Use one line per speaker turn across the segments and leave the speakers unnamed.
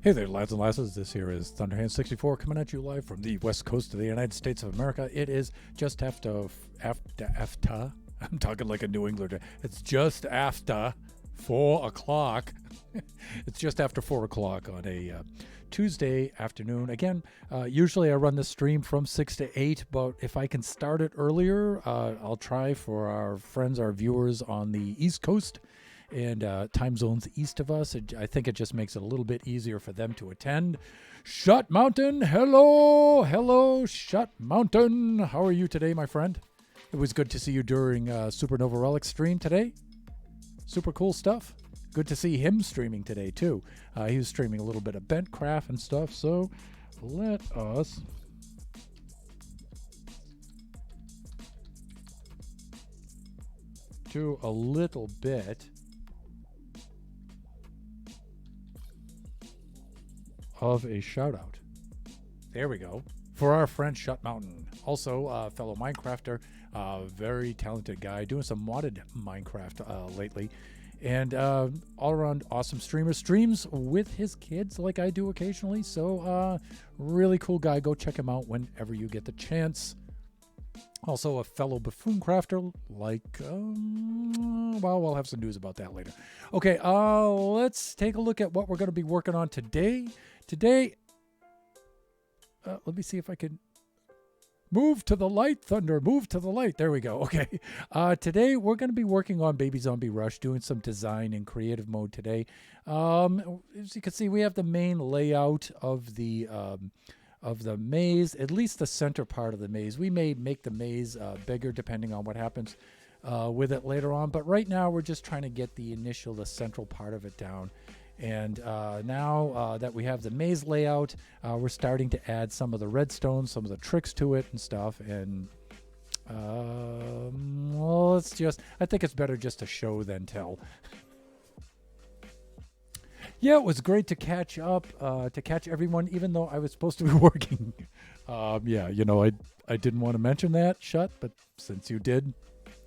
Hey there, lads and lasses. This here is Thunderhand64 coming at you live from the west coast of the United States of America. It is just after. I'm talking like a New Englander. It's just after 4 o'clock. It's just after 4 o'clock on a Tuesday afternoon. Again, usually I run the stream from 6 to 8, but if I can start it earlier, I'll try for our friends, our viewers on the East Coast and time zones east of us. I think it just makes it a little bit easier for them to attend. Shut Mountain, hello, Shut Mountain. How are you today, my friend? It was good to see you during Supernova Relic stream today. Super cool stuff. Good to see him streaming today, too. He was streaming a little bit of Bentcraft and stuff, so let us do a little bit of a shout out. There we go. For our friend Shut Mountain. Also, fellow Minecrafter, very talented guy, doing some modded Minecraft lately. And all around awesome streamer. Streams with his kids like I do occasionally. So, really cool guy. Go check him out whenever you get the chance. Also a fellow buffoon crafter, like, well, we'll have some news about that later. Okay, let's take a look at what we're going to be working on today. Today, let me see if I can move to the light, Thunder, move to the light. There we go. Okay, today we're going to be working on Baby Zombie Rush, doing some design in creative mode today. As you can see, we have the main layout of the maze, at least the center part of the maze. We may make the maze bigger depending on what happens with it later on, but right now we're just trying to get the central part of it down. And now that we have the maze layout, we're starting to add some of the redstone, some of the tricks to it and stuff. And well, I think it's better just to show than tell. Yeah, it was great to catch up, to catch everyone, even though I was supposed to be working. Yeah, you know, I didn't want to mention that, Shut, but since you did,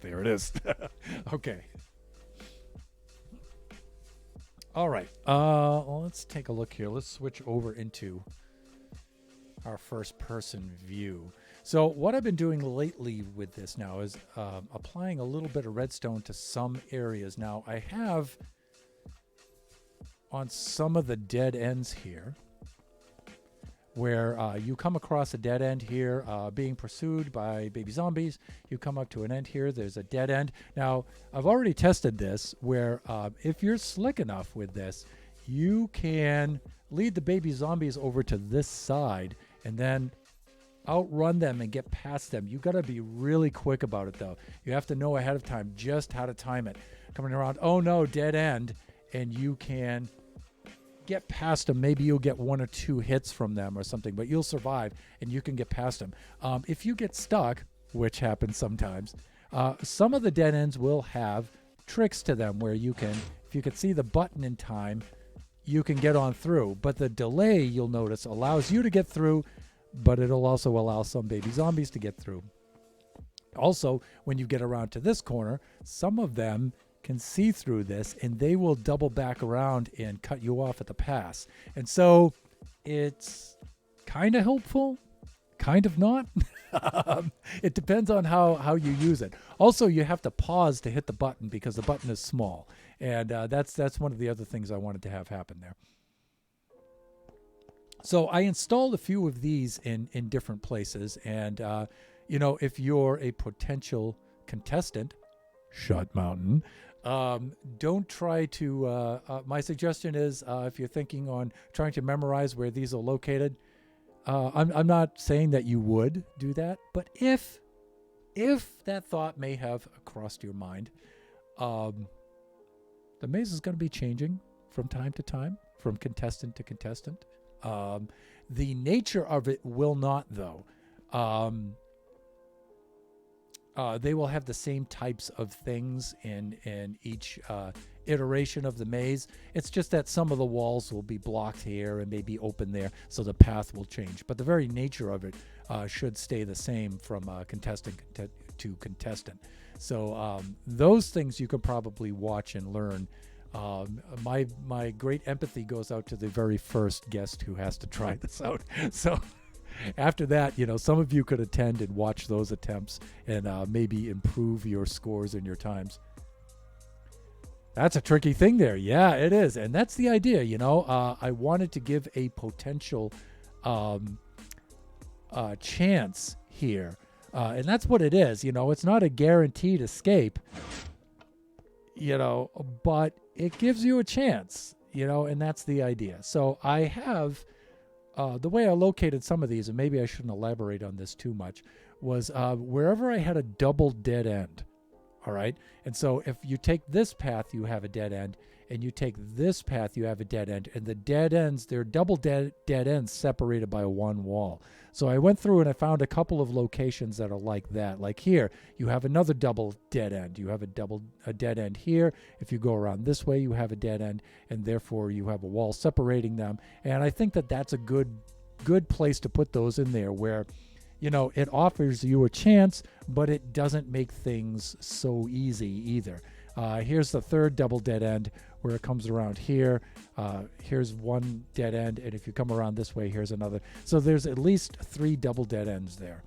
there it is. Okay. All right, well, let's take a look here. Let's switch over into our first-person view. So what I've been doing lately with this now is applying a little bit of redstone to some areas. Now, I have on some of the dead ends here, where you come across a dead end here being pursued by baby zombies. You come up to an end here. There's a dead end. Now, I've already tested this where if you're slick enough with this, you can lead the baby zombies over to this side and then outrun them and get past them. You got to be really quick about it, though. You have to know ahead of time just how to time it. Coming around, oh no, dead end, and you can get past them. Maybe you'll get 1 or 2 hits from them or something, but you'll survive and you can get past them. If you get stuck, which happens sometimes, some of the dead ends will have tricks to them where you can, if you can see the button in time, you can get on through. But the delay, you'll notice, allows you to get through, but it'll also allow some baby zombies to get through. Also, when you get around to this corner, some of them can see through this and they will double back around and cut you off at the pass. And so it's kind of helpful, kind of not. It depends on how you use it. Also, you have to pause to hit the button because the button is small. And that's one of the other things I wanted to have happen there. So I installed a few of these in different places. And, you know, if you're a potential contestant, Shut Mountain, don't try to, my suggestion is if you're thinking on trying to memorize where these are located, I'm not saying that you would do that, but if that thought may have crossed your mind, the maze is going to be changing from time to time, from contestant to contestant. The nature of it will not, though. They will have the same types of things in each iteration of the maze. It's just that some of the walls will be blocked here and maybe open there, so the path will change. But the very nature of it should stay the same from contestant to contestant. So those things you can probably watch and learn My great empathy goes out to the very first guest who has to try this out. So after that, some of you could attend and watch those attempts and maybe improve your scores and your times. That's a tricky thing there. Yeah, it is. And that's the idea, I wanted to give a potential chance here. And that's what it is. It's not a guaranteed escape, but it gives you a chance, and that's the idea. So I have, the way I located some of these, and maybe I shouldn't elaborate on this too much, was wherever I had a double dead end. All right. And so if you take this path, you have a dead end, and you take this path, you have a dead end, and the dead ends, they're double dead ends separated by one wall. So I went through and I found a couple of locations that are like that. Like here, you have another double dead end. You have a dead end here. If you go around this way, you have a dead end, and therefore you have a wall separating them. And I think that that's a good place to put those in there where, it offers you a chance, but it doesn't make things so easy either. Here's the third double dead end where it comes around here. Here's one dead end, and if you come around this way, here's another. So there's at least 3 double dead ends there.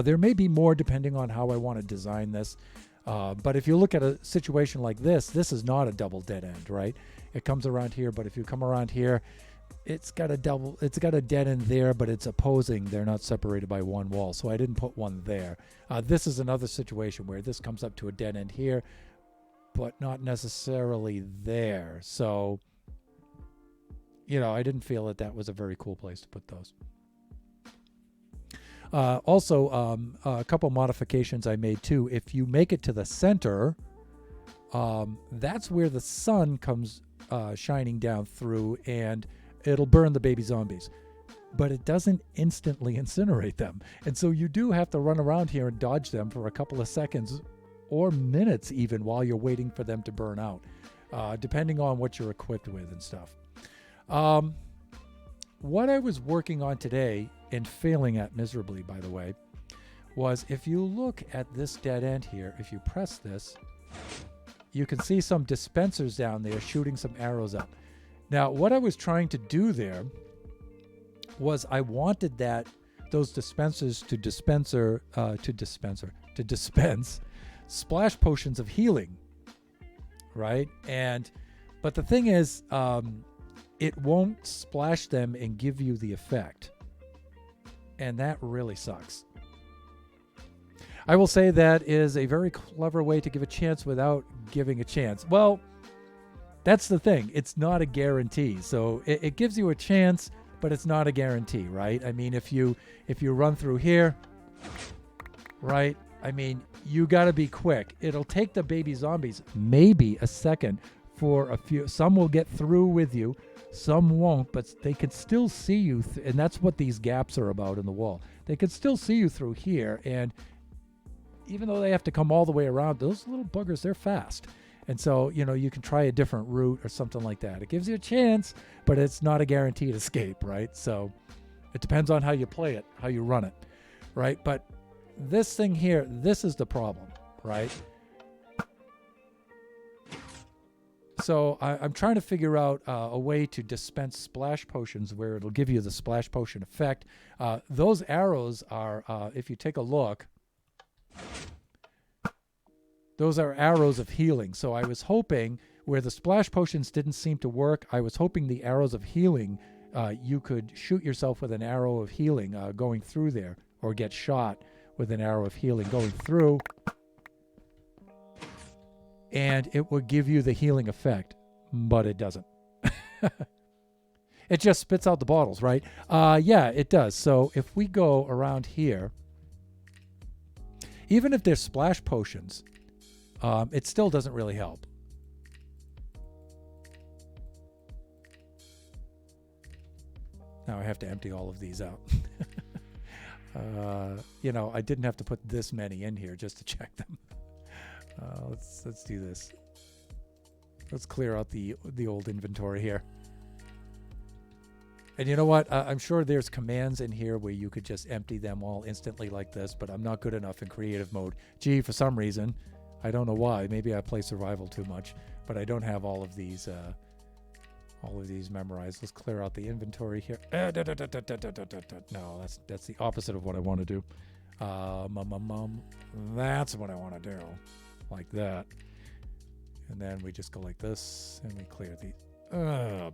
There may be more depending on how I want to design this. But if you look at a situation like this is not a double dead end, right? It comes around here, but if you come around here, it's got a dead end there, but it's opposing. They're not separated by one wall, so I didn't put one there. This is another situation where this comes up to a dead end here, but not necessarily there. So, I didn't feel that was a very cool place to put those. Also, a couple modifications I made too. If you make it to the center, that's where the sun comes shining down through, and it'll burn the baby zombies, but it doesn't instantly incinerate them. And so you do have to run around here and dodge them for a couple of seconds or minutes even while you're waiting for them to burn out, depending on what you're equipped with and stuff. What I was working on today, and failing at miserably, by the way, was if you look at this dead end here, if you press this, you can see some dispensers down there shooting some arrows up. Now, what I was trying to do there was I wanted those dispensers to dispense splash potions of healing, right? But the thing is, it won't splash them and give you the effect, and that really sucks. I will say that is a very clever way to give a chance without giving a chance. Well, that's the thing. It's not a guarantee. So it gives you a chance, but it's not a guarantee, right? I mean, if you run through here, right? I mean, you got to be quick. It'll take the baby zombies maybe a second for a few. Some will get through with you. Some won't, but they can still see you. And that's what these gaps are about in the wall. They can still see you through here. And even though they have to come all the way around, those little buggers, they're fast. And so, you can try a different route or something like that. It gives you a chance, but it's not a guaranteed escape, right? So it depends on how you play it, how you run it, right? But this thing here, this is the problem, right? So I'm trying to figure out a way to dispense splash potions where it'll give you the splash potion effect. Those arrows are, if you take a look, those are arrows of healing. So I was hoping where the splash potions didn't seem to work, I was hoping the arrows of healing, you could shoot yourself with an arrow of healing going through there, or get shot with an arrow of healing going through, and it would give you the healing effect, but it doesn't. It just spits out the bottles, right? Yeah, it does. So if we go around here, even if there's splash potions, it still doesn't really help. Now I have to empty all of these out. I didn't have to put this many in here just to check them. Let's do this. Let's clear out the old inventory here. And you know what? I'm sure there's commands in here where you could just empty them all instantly like this, but I'm not good enough in creative mode. Gee, for some reason, I don't know why. Maybe I play survival too much, but I don't have all of these memorized. Let's clear out the inventory here. No, that's the opposite of what I want to do. That's what I want to do, like that. And then we just go like this, and we clear the.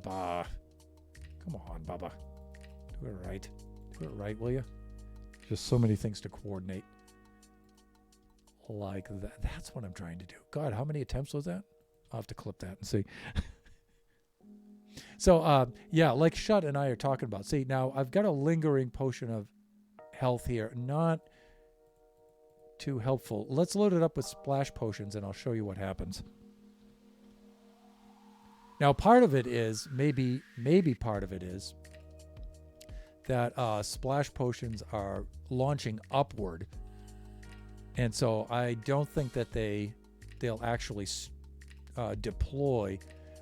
Bah. Come on, Bubba. Do it right. Do it right, will you? Just so many things to coordinate. Like that. That's what I'm trying to do. God, how many attempts was that? I'll have to clip that and see. So, yeah, like Shut and I are talking about. See, now I've got a lingering potion of health here. Not too helpful. Let's load it up with splash potions, and I'll show you what happens. Now, part of it is, maybe part of it is, that splash potions are launching upward. And so I don't think that they'll actually deploy.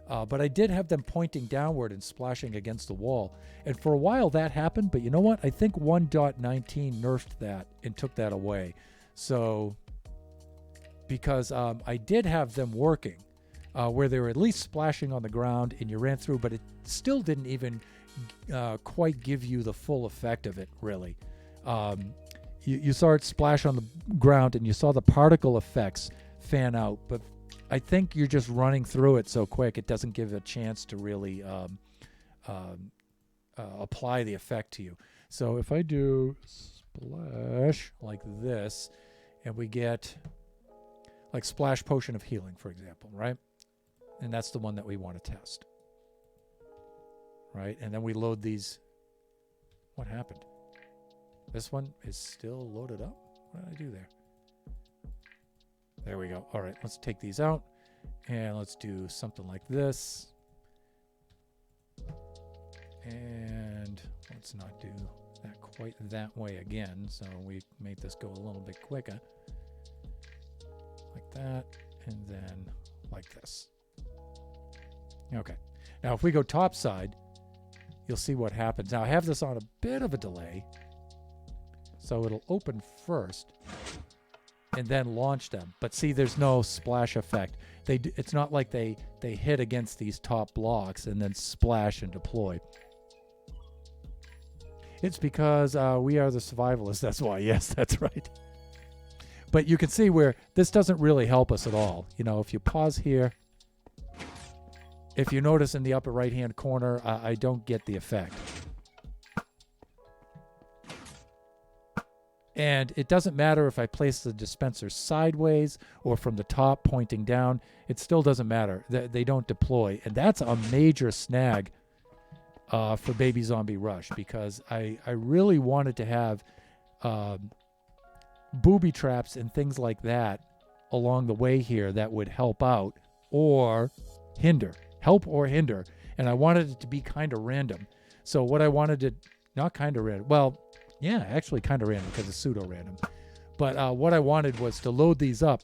But I did have them pointing downward and splashing against the wall. And for a while that happened, but you know what? I think 1.19 nerfed that and took that away. So, because I did have them working, where they were at least splashing on the ground and you ran through, but it still didn't even quite give you the full effect of it, really. You saw it splash on the ground and you saw the particle effects fan out, but I think you're just running through it so quick it doesn't give a chance to really apply the effect to you. So if I do splash like this, and we get like splash potion of healing, for example, right? And that's the one that we want to test, right? And then we load these. What happened? This one is still loaded up. What did I do there? There we go. All right, let's take these out, and let's do something like this. And let's not do that quite that way again. So we make this go a little bit quicker. Like that, and then like this. Okay. Now, if we go top side, you'll see what happens. Now, I have this on a bit of a delay. So it'll open first and then launch them. But see, there's no splash effect. It's not like they hit against these top blocks and then splash and deploy. It's because we are the survivalists. That's why. Yes, that's right. But you can see where this doesn't really help us at all. You know, if you pause here, if you notice in the upper right-hand corner, I don't get the effect. And it doesn't matter if I place the dispenser sideways or from the top pointing down. It still doesn't matter. They don't deploy. And that's a major snag for Baby Zombie Rush, because I really wanted to have booby traps and things like that along the way here that would help out or hinder. Help or hinder. And I wanted it to be kind of random. So what I wanted to, not kind of random, well, yeah, actually kind of random because it's pseudo-random. But what I wanted was to load these up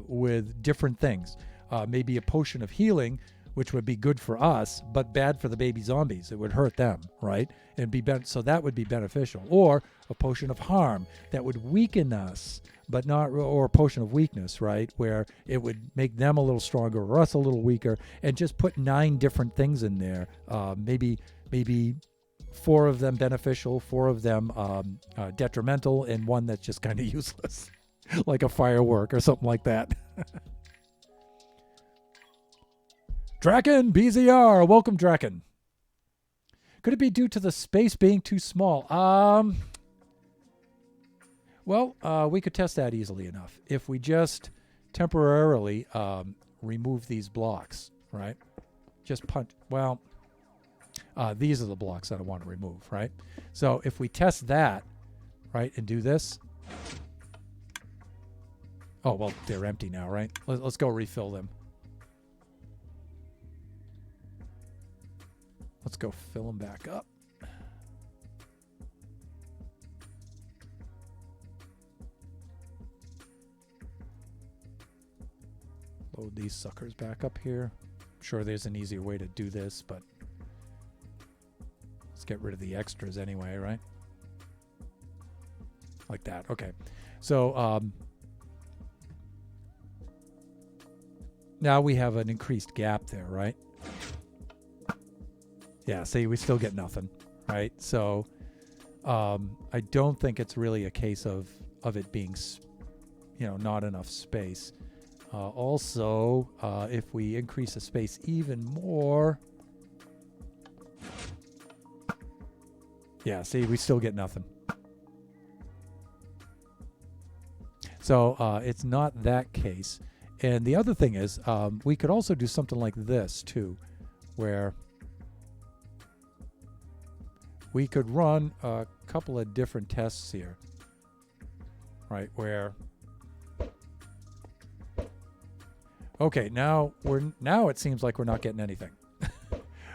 with different things. Maybe a potion of healing, which would be good for us, but bad for the baby zombies. It would hurt them, right? And so that would be beneficial. Or a potion of harm that would weaken us, but not, or a potion of weakness, right? Where it would make them a little stronger or us a little weaker, and just put 9 different things in there. Maybe 4 of them beneficial, 4 of them detrimental, and 1 that's just kind of useless, like a firework or something like that. Draken, BZR, welcome Draken. Could it be due to the space being too small? Well, we could test that easily enough. If we just temporarily remove these blocks, right? Just punch, well, these are the blocks that I want to remove, right? So if we test that, right, and do this. Oh, well, they're empty now, right? Let's go refill them. Let's go fill them back up. Load these suckers back up here. I'm sure there's an easier way to do this, but let's get rid of the extras anyway, right? Like that. Okay. So Now we have an increased gap there, right? Yeah, see, we still get nothing, right? So I don't think it's really a case of it being, not enough space. Also, if we increase the space even more, yeah, see, we still get nothing. So it's not that case. And the other thing is, we could also do something like this too, where we could run a couple of different tests here, right? Where, okay, now it seems like we're not getting anything.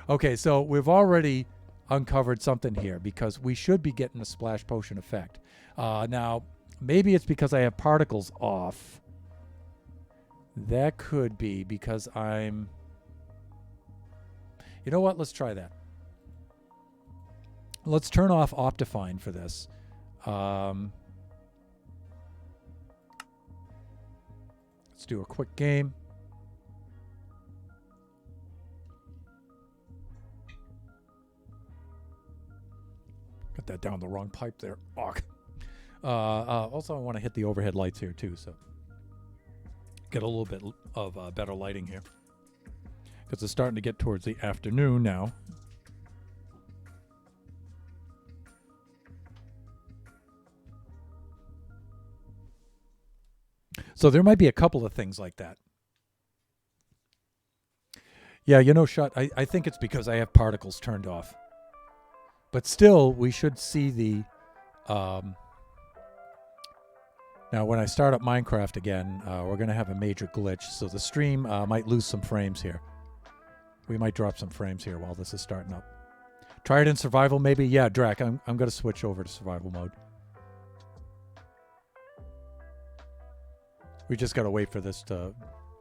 Okay, so we've already uncovered something here because we should be getting a splash potion effect. Now, maybe it's because I have particles off. That could be because I'm... You know what? Let's try that. Let's turn off Optifine for this. Let's do a quick game. Got that down the wrong pipe there. Also, I want to hit the overhead lights here too, so get a little bit of better lighting here because it's starting to get towards the afternoon now. So there might be a couple of things like that. Yeah, I think it's because I have particles turned off. But still, we should see the... Now, when I start up Minecraft again, we're going to have a major glitch. So the stream might lose some frames here. We might drop some frames here while this is starting up. Try it in survival, maybe? Yeah, Drac, I'm going to switch over to survival mode. We just got to wait for this to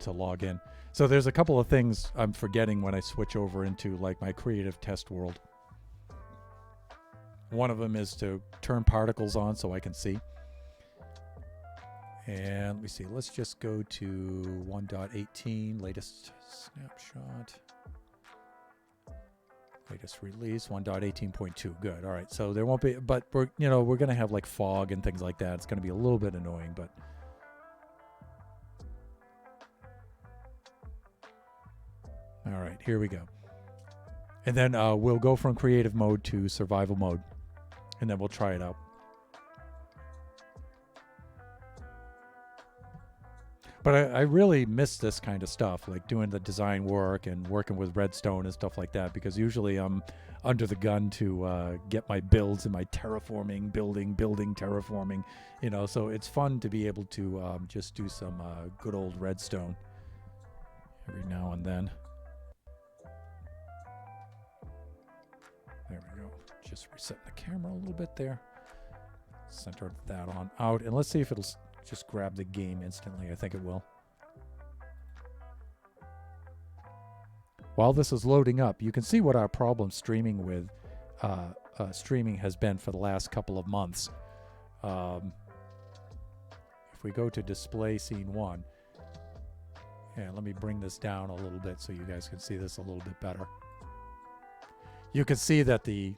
log in. So there's a couple of things I'm forgetting when I switch over into like my creative test world. One of them is to turn particles on so I can see. And let me see. Let's just go to 1.18, latest snapshot. Latest release, 1.18.2. Good. All right. So there won't be, but we're going to have like fog and things like that. It's going to be a little bit annoying, but all right, here we go. And then we'll go from creative mode to survival mode, and then we'll try it out. But I really miss this kind of stuff, like doing the design work and working with redstone and stuff like that, because usually I'm under the gun to get my builds and my terraforming, building, terraforming, so it's fun to be able to just do some good old redstone every now and then. There we go. Just resetting the camera a little bit there. Center that on out, and let's see if it'll just grab the game instantly. I think it will. While this is loading up, you can see what our problem streaming with streaming has been for the last couple of months. If we go to display scene 1, and let me bring this down a little bit so you guys can see this a little bit better. You can see that the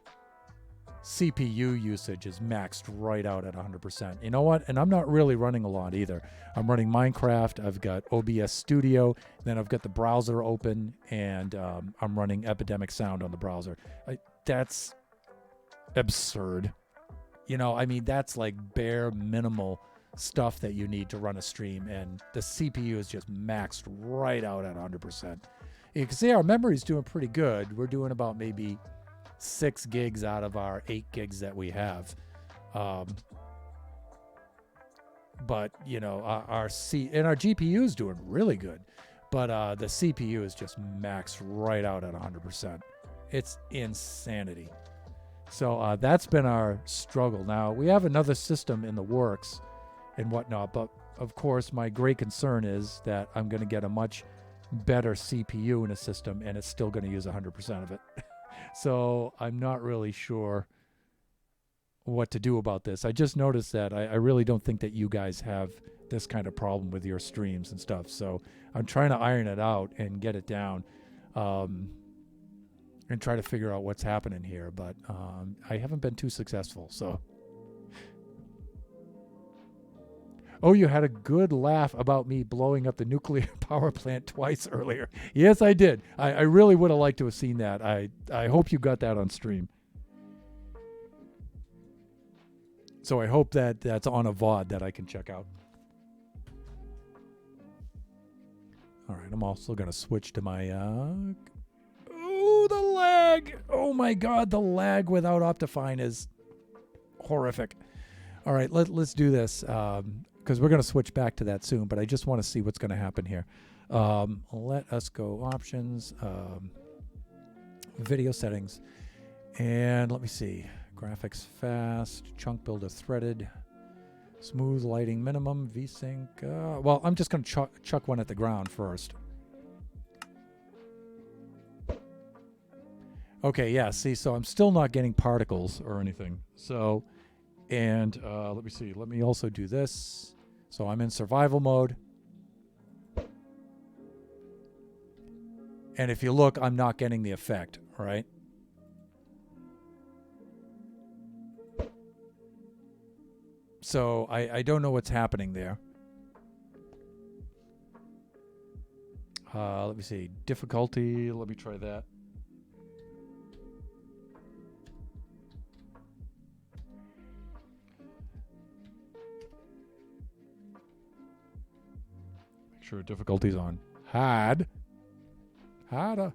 CPU usage is maxed right out at 100%. You know what? And I'm not really running a lot either. I'm running Minecraft. I've got OBS Studio. Then I've got the browser open, and I'm running Epidemic Sound on the browser. That's absurd. That's like bare minimal stuff that you need to run a stream, and the CPU is just maxed right out at 100%. You can see our memory's doing pretty good. We're doing about maybe 6 gigs out of our 8 gigs that we have. But, our GPU is doing really good. But the CPU is just maxed right out at 100%. It's insanity. So that's been our struggle. Now, we have another system in the works and whatnot, but of course, my great concern is that I'm going to get a much better CPU in a system, and it's still going to use 100% of it. So I'm not really sure what to do about this. I just noticed that I really don't think that you guys have this kind of problem with your streams and stuff. So I'm trying to iron it out and get it down, and try to figure out what's happening here. But I haven't been too successful. So, oh, you had a good laugh about me blowing up the nuclear power plant twice earlier. Yes, I did. I really would have liked to have seen that. I hope you got that on stream. So I hope that that's on a VOD that I can check out. All right, I'm also going to switch to my... oh, the lag! Oh my god, the lag without Optifine is horrific. All right, let's do this, because we're going to switch back to that soon, but I just want to see what's going to happen here. Let us go options, video settings, and let me see. Graphics fast, chunk builder threaded, smooth lighting minimum, VSync. Well, I'm just going to chuck one at the ground first. Okay, yeah, see, so I'm still not getting particles or anything. So, and let me see. Let me also do this. So I'm in survival mode. And if you look, I'm not getting the effect, all right? So I don't know what's happening there. Let me see. Difficulty. Let me try that. Make sure difficulty's on. Harder. All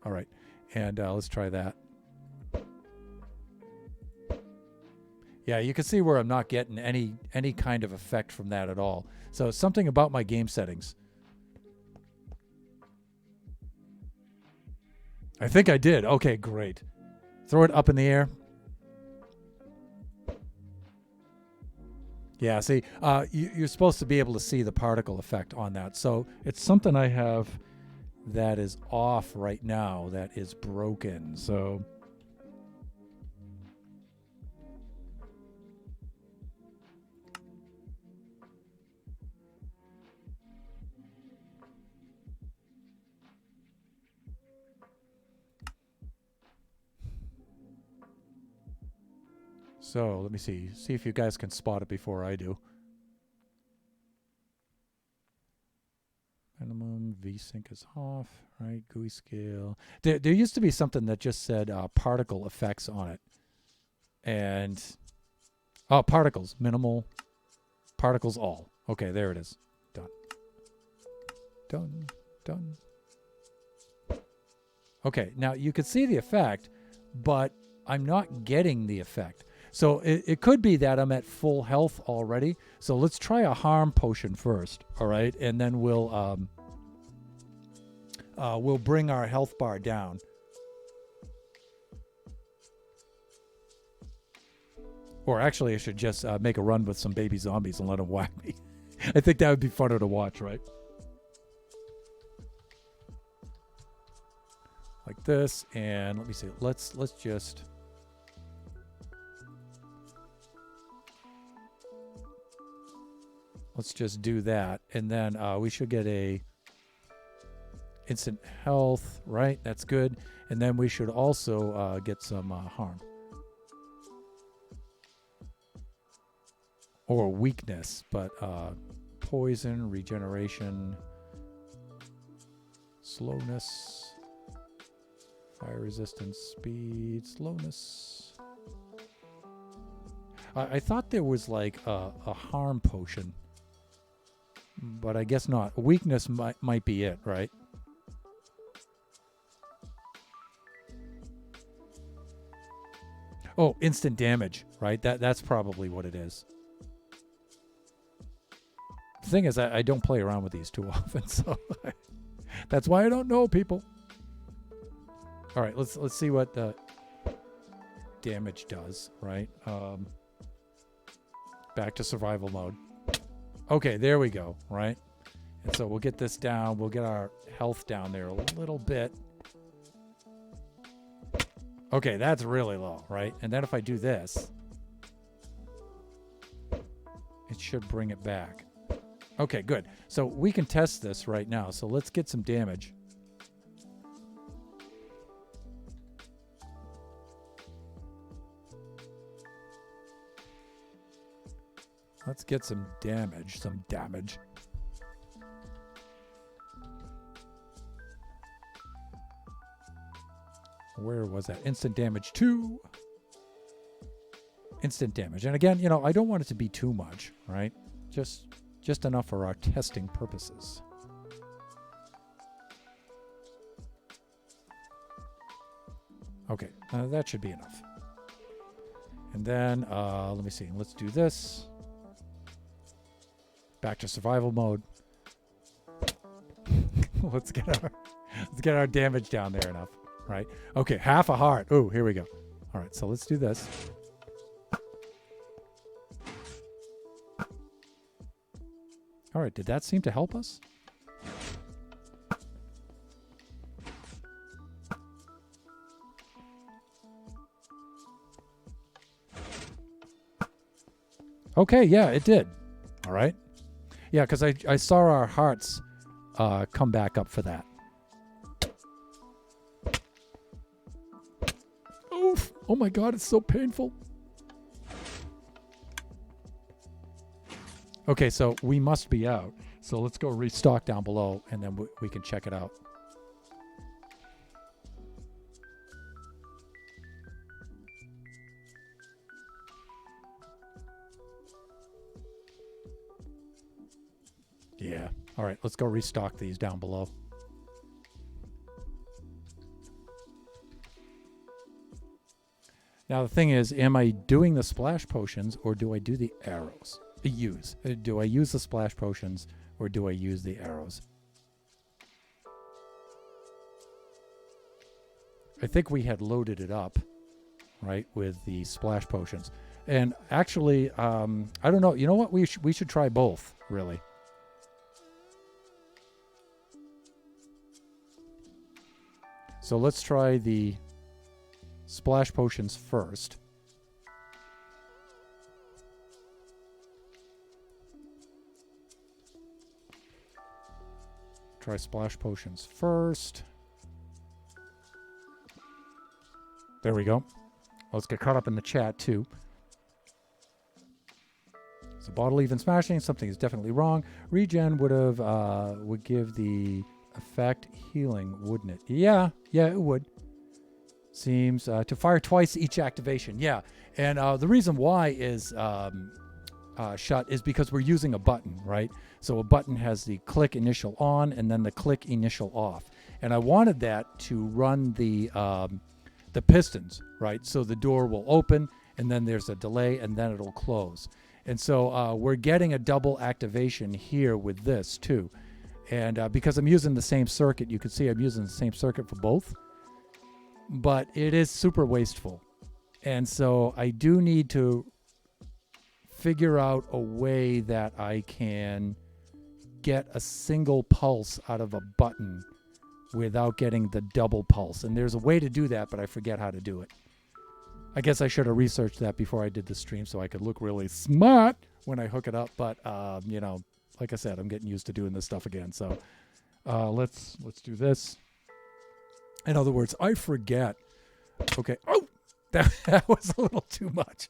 right. And let's try that. Yeah, you can see where I'm not getting any kind of effect from that at all. So something about my game settings. I think I did. Okay, great. Throw it up in the air. Yeah, see, you're supposed to be able to see the particle effect on that. So it's something I have that is off right now that is broken. So... So let me see if you guys can spot it before I do. Minimum VSync is off, right? GUI scale. There used to be something that just said particle effects on it, and particles minimal, particles all. Okay, there it is. Done. Okay, now you can see the effect, but I'm not getting the effect. So it could be that I'm at full health already. So let's try a harm potion first, all right? And then we'll bring our health bar down. Or actually, I should just make a run with some baby zombies and let them whack me. I think that would be funner to watch, right? Like this, and let me see. Let's just... Let's just do that, and then we should get a instant health, right? That's good. And then we should also get some harm. Or weakness, but poison, regeneration, slowness, fire resistance, speed, slowness. I thought there was like a harm potion. But I guess not. Weakness might be it, right? Oh, instant damage, right? That's probably what it is. The thing is, I don't play around with these too often, so that's why I don't know, people. All right, let's see what the damage does, right? Back to survival mode. Okay, there we go, right? And so we'll get this down. We'll get our health down there a little bit. Okay, that's really low, right? And then if I do this, it should bring it back. Okay, good. So we can test this right now. So let's get some damage. Let's get some damage. Where was that? Instant damage 2. Instant damage. And again, I don't want it to be too much, right? Just enough for our testing purposes. Okay, that should be enough. And then, let me see. Let's do this. Back to survival mode. let's get our damage down there enough, right? Okay, half a heart. Oh, here we go. All right, so let's do this. All right, did that seem to help us? Okay, yeah, it did. All right. Yeah, because I saw our hearts come back up for that. Oof. Oh my God, it's so painful. Okay, so we must be out. So let's go restock down below, and then we can check it out. Yeah. All right, let's go restock these down below. Now, the thing is, am I doing the splash potions or do I do the arrows? Do I use the splash potions or do I use the arrows? I think we had loaded it up, right, with the splash potions. And actually, I don't know. You know what? We should try both, really. So let's try the splash potions first. Try splash potions first. There we go. Let's get caught up in the chat too. So bottle even smashing, something is definitely wrong. Regen would give the effect healing, wouldn't it? Yeah, it would. Seems to fire twice each activation. Yeah, and the reason why is shut is because we're using a button, right? So a button has the click initial on and then the click initial off. And I wanted that to run the pistons, right? So the door will open and then there's a delay and then it'll close. And so we're getting a double activation here with this too. And because I'm using the same circuit, you can see I'm using the same circuit for both. But it is super wasteful. And so I do need to figure out a way that I can get a single pulse out of a button without getting the double pulse. And there's a way to do that, but I forget how to do it. I guess I should have researched that before I did the stream so I could look really smart when I hook it up. But, like I said, I'm getting used to doing this stuff again. So let's do this. In other words, I forget. Okay. Oh, that was a little too much.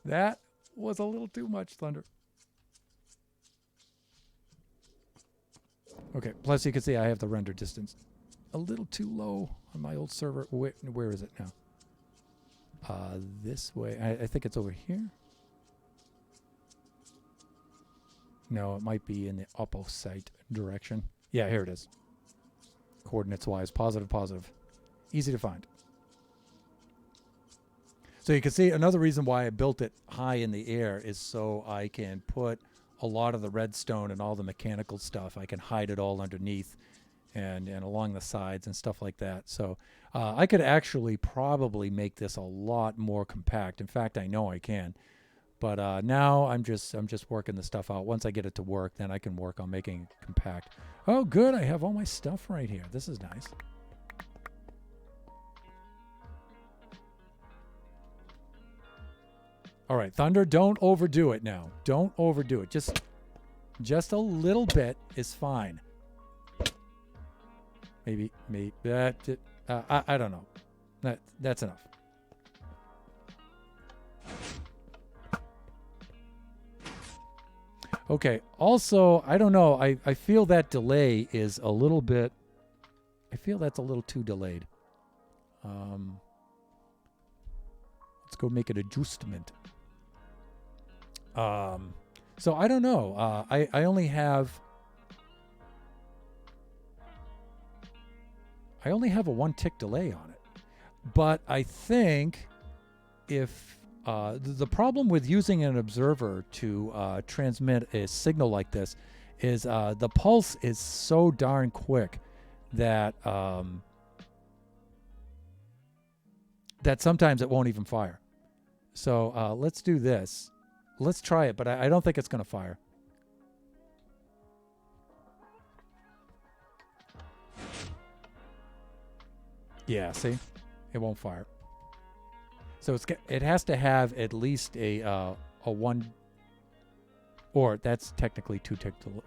That was a little too much, Thunder. Okay. Plus, you can see I have the render distance a little too low on my old server. Where is it now? This way. I think it's over here. No, it might be in the opposite direction. Yeah, here it is. Coordinates wise, positive. Easy to find. So you can see another reason why I built it high in the air is so I can put a lot of the redstone and all the mechanical stuff. I can hide it all underneath and along the sides and stuff like that. So I could actually probably make this a lot more compact. In fact, I know I can. But now I'm just working the stuff out. Once I get it to work, then I can work on making it compact. Oh, good. I have all my stuff right here. This is nice. All right, Thunder, don't overdo it now. Don't overdo it. Just Just a little bit is fine. Maybe that. I don't know. That's enough. Okay. Also, I don't know. I feel that delay is a little bit. I feel that's a little too delayed. Let's go make an adjustment. So I don't know. I only have a 1 tick delay on it. But I think if the problem with using an observer to transmit a signal like this is the pulse is so darn quick that that sometimes it won't even fire. So let's do this. Let's try it, but I don't think it's going to fire. Yeah, see? It won't fire. So it has to have at least a 1, or that's technically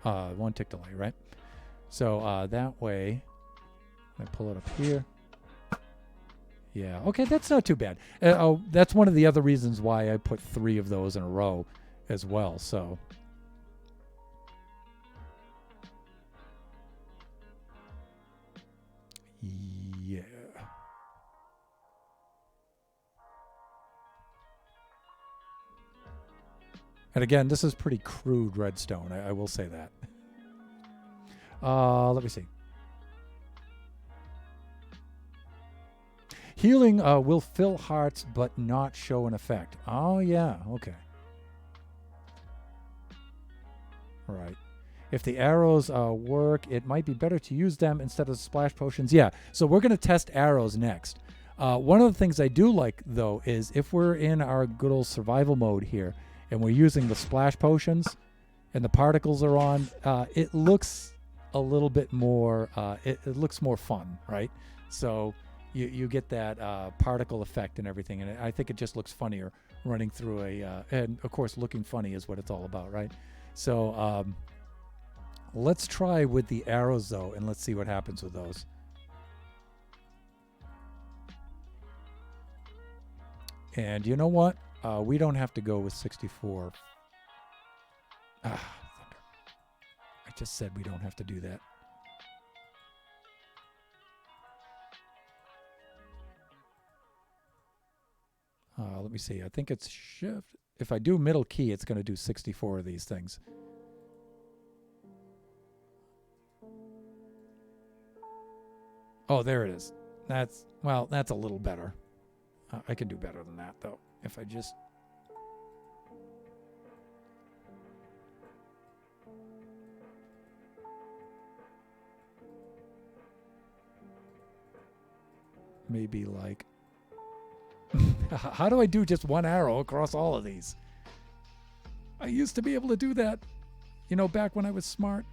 1 tick delay, right? So that way, I pull it up here. Yeah, okay, that's not too bad. That's one of the other reasons why I put 3 of those in a row as well, so. Yeah. And again, this is pretty crude redstone, I will say that. Let me see. Healing will fill hearts but not show an effect. Oh, yeah. Okay. Right. If the arrows work, it might be better to use them instead of splash potions. Yeah. So we're going to test arrows next. One of the things I do like, though, is if we're in our good old survival mode here and we're using the splash potions and the particles are on, it looks a little bit more, it looks more fun, right? So you get that particle effect and everything, and I think it just looks funnier running through and of course looking funny is what it's all about, right? So let's try with the arrows though, and let's see what happens with those. And you know what? We don't have to go with 64. Thunder. I just said we don't have to do that. Let me see. I think it's shift. If I do middle key, it's going to do 64 of these things. Oh, there it is. That's a little better. I can do better than that, though. If I just... maybe like... How do I do just 1 arrow across all of these? I used to be able to do that, you know, back when I was smart.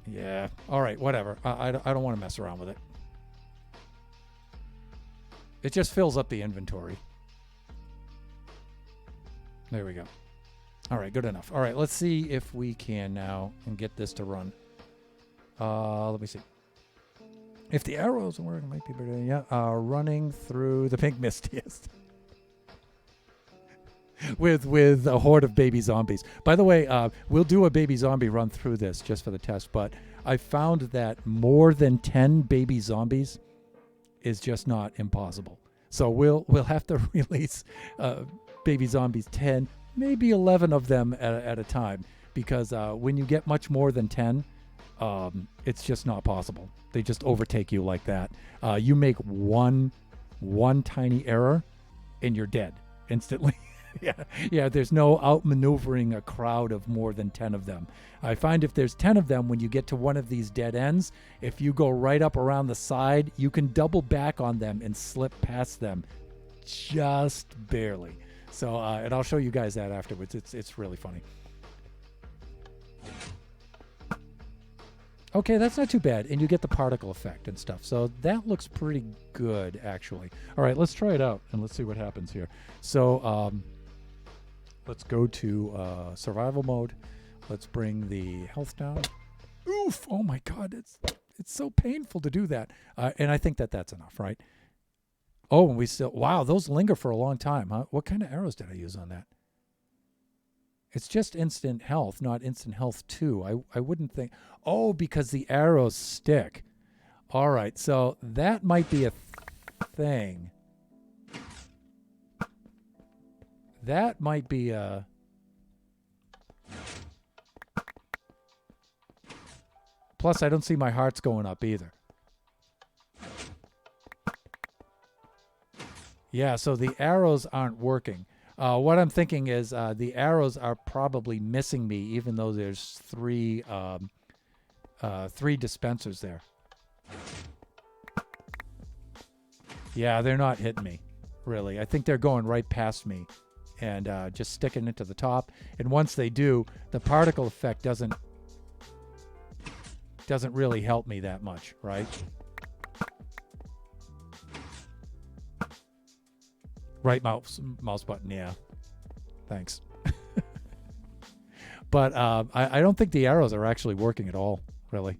Yeah. All right, whatever. I don't want to mess around with it. It just fills up the inventory. There we go. All right, good enough. All right, let's see if we can now and get this to run. Let me see. If the arrows work, it might be better. Yeah, running through the pink mist, yes. with a horde of baby zombies. By the way, we'll do a baby zombie run through this just for the test, but I found that more than 10 baby zombies is just not impossible. So we'll have to release baby zombies 10, maybe 11 of them at a time, because when you get much more than 10, it's just not possible. They just overtake you like that. You make one tiny error and you're dead instantly. Yeah. There's no outmaneuvering a crowd of more than 10 of them. I find if there's 10 of them, when you get to one of these dead ends, if you go right up around the side, you can double back on them and slip past them just barely. So, and I'll show you guys that afterwards. It's really funny. Okay, that's not too bad. And you get the particle effect and stuff. So that looks pretty good, actually. All right, let's try it out and let's see what happens here. So Let's go to survival mode. Let's bring the health down. Oof! Oh my God, it's so painful to do that. And I think that's enough, right? Oh, and we still, wow, those linger for a long time, huh? What kind of arrows did I use on that? It's just instant health, not instant health 2. I wouldn't think. Oh, because the arrows stick. All right, so that might be a thing. That might be a... Plus, I don't see my hearts going up either. Yeah, so the arrows aren't working. What I'm thinking is the arrows are probably missing me, even though there's three dispensers there. Yeah, they're not hitting me, really. I think they're going right past me and just sticking it to the top. And once they do, the particle effect doesn't really help me that much, right? Right mouse button, yeah. Thanks. But I don't think the arrows are actually working at all, really.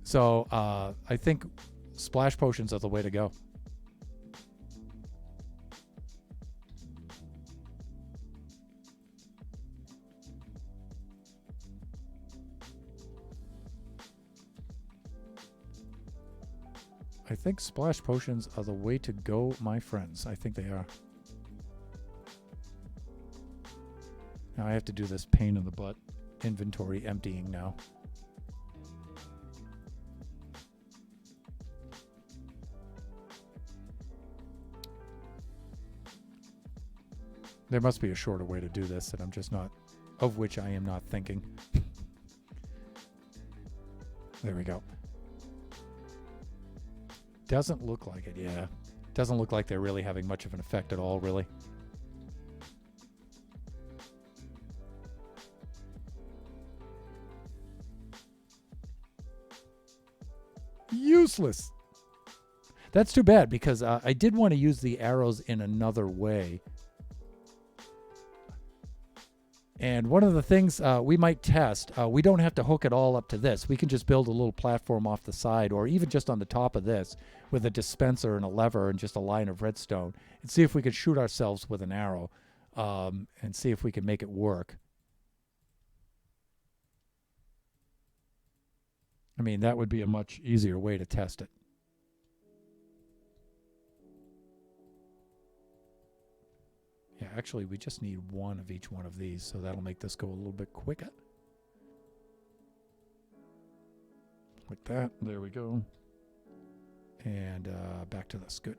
So I think splash potions are the way to go. I think splash potions are the way to go, my friends. I think they are. Now I have to do this pain in the butt inventory emptying now. There must be a shorter way to do this that I'm just not, of which I am not thinking. There we go. Doesn't look like it, yeah. Doesn't look like they're really having much of an effect at all, really. Useless. That's too bad, because I did want to use the arrows in another way. And one of the things we might test, we don't have to hook it all up to this. We can just build a little platform off the side, or even just on the top of this with a dispenser and a lever and just a line of redstone, and see if we could shoot ourselves with an arrow and see if we can make it work. I mean, that would be a much easier way to test it. Yeah, actually, we just need one of each one of these, so that'll make this go a little bit quicker. Like that. There we go. And back to this. Good.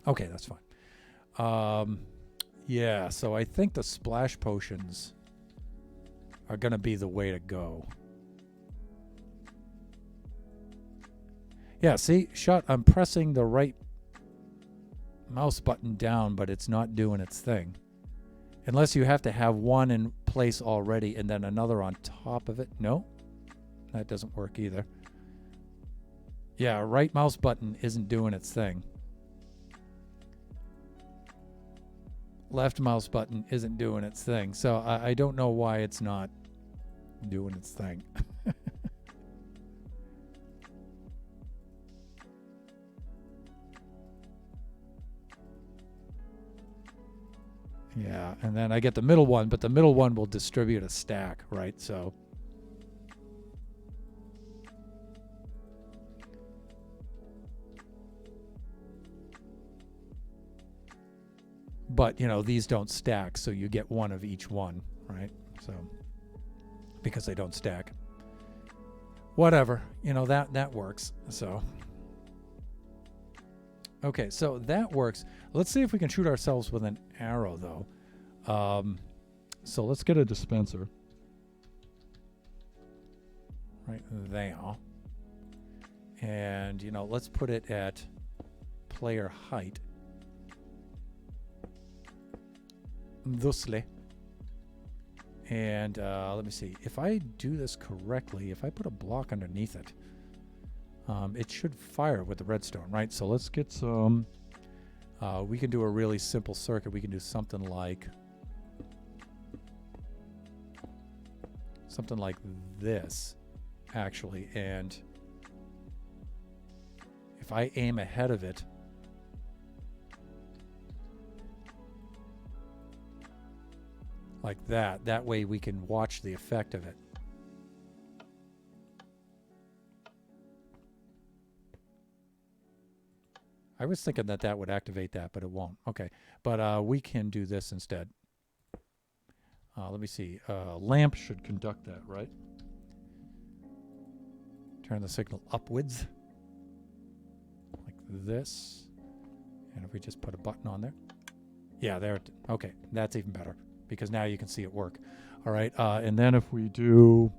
Okay, that's fine. Yeah, so I think the splash potions are going to be the way to go. Yeah, see? I'm pressing the right mouse button down, but it's not doing its thing. Unless you have to have one in place already and then another on top of it. No, that doesn't work either. Yeah, right mouse button isn't doing its thing. Left mouse button isn't doing its thing. So I don't know why it's not doing its thing. Yeah, and then I get the middle one, but the middle one will distribute a stack, right? So but, you know, these don't stack, so you get one of each one, right? So because they don't stack. Whatever, you know, that works. So okay, so that works. Let's see if we can shoot ourselves with an arrow, though. So let's get a dispenser. Right there. And, you know, let's put it at player height. Thusly. And let me see. If I do this correctly, if I put a block underneath it, it should fire with the redstone, right? So let's get some We can do a really simple circuit. We can do something like this, actually. And if I aim ahead of it, like that, that way we can watch the effect of it. I was thinking that that would activate that, but it won't. Okay, but we can do this instead. Let me see. Lamp should conduct that, right? Turn the signal upwards, like this. And if we just put a button on there. Yeah, there. Okay, that's even better, because now you can see it work. All right, and then if we do...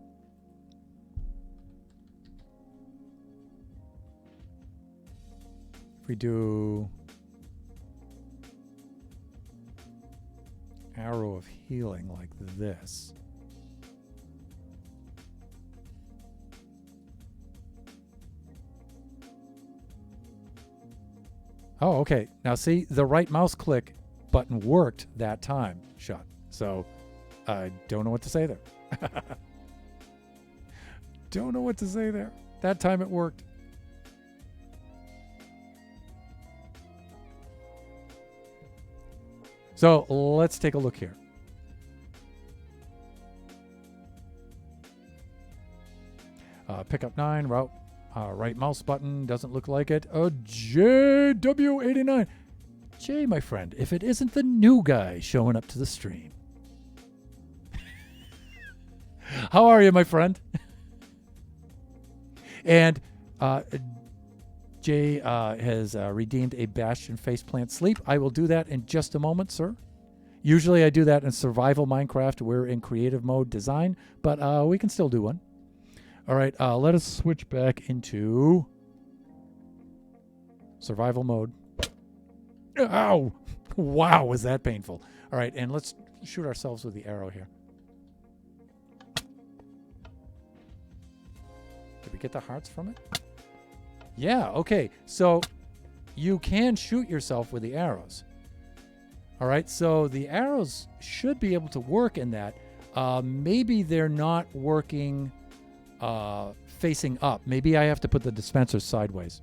If we do arrow of healing like this. Oh, okay. Now see, the right mouse click button worked that time, shot. So I don't know what to say there. Don't know what to say there. That time it worked. So let's take a look here. Pick up 9, route, right mouse button, doesn't look like it. JW89. Jay, my friend, if it isn't the new guy showing up to the stream. How are you, my friend? And Jay has redeemed a Bastion faceplant sleep. I will do that in just a moment, sir. Usually I do that in survival Minecraft. We're in creative mode design, but we can still do one. All right, let us switch back into survival mode. Ow! Wow, was that painful. All right, and let's shoot ourselves with the arrow here. Did we get the hearts from it? Yeah, okay. So you can shoot yourself with the arrows. All right, so the arrows should be able to work in that. Maybe they're not working facing up. Maybe I have to put the dispenser sideways.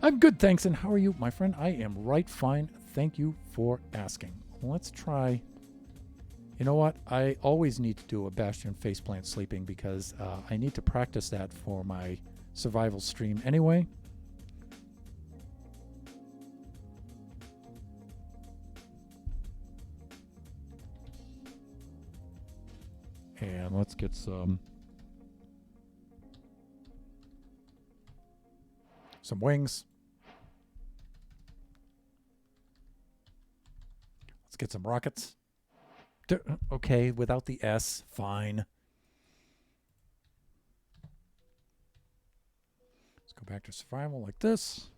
I'm good, thanks. And how are you, my friend? I am right fine. Thank you for asking. Let's try. You know what? I always need to do a Bastion faceplant sleeping because I need to practice that for my survival stream anyway. And let's get some wings. Let's get some rockets. Okay, without the S, fine. Let's go back to survival like this.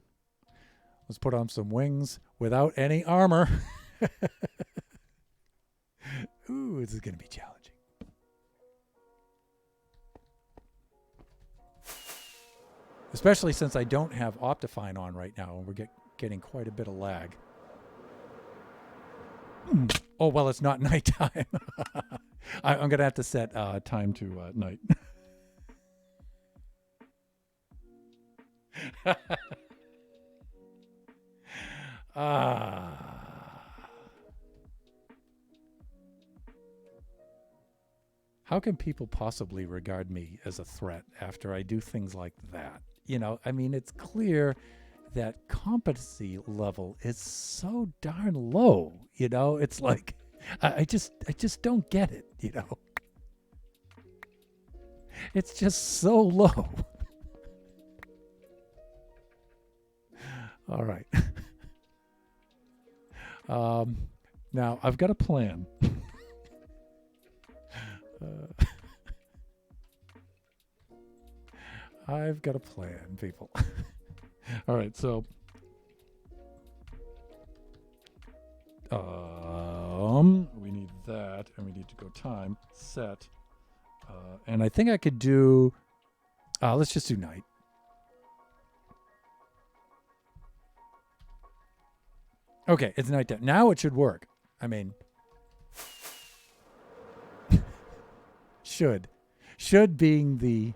Let's put on some wings without any armor. Ooh, this is going to be challenging. Especially since I don't have Optifine on right now, and we're getting quite a bit of lag. Oh, well, it's not nighttime. I'm going to have to set time to night. How can people possibly regard me as a threat after I do things like that? You know, I mean, it's clear that competency level is so darn low. You know, it's like I just don't get it. You know, it's just so low. All right. Now I've got a plan. I've got a plan, people. All right, so we need that, and we need to go time set, and I think I could do. Let's just do night. Okay, it's nighttime. Now it should work. I mean, should. Should being the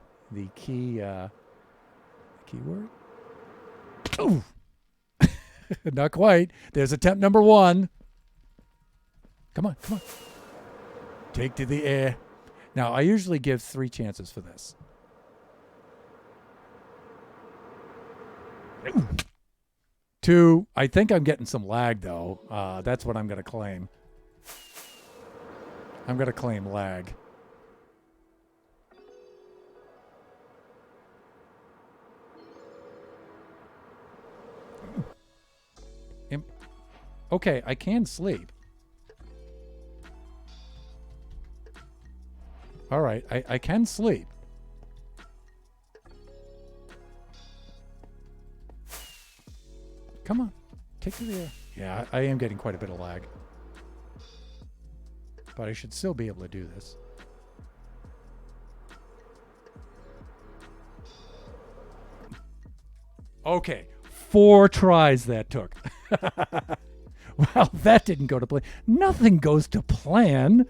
key keyword. Ooh. Not quite. There's attempt number 1. Come on, come on. Take to the air. Now, I usually give 3 chances for this. 2. I think I'm getting some lag, though. That's what I'm going to claim. I'm going to claim lag. Okay, I can sleep. All right, I can sleep. Come on, take to the air. Yeah, I am getting quite a bit of lag. But I should still be able to do this. Okay, 4 tries that took. Well, that didn't go to plan. Nothing goes to plan.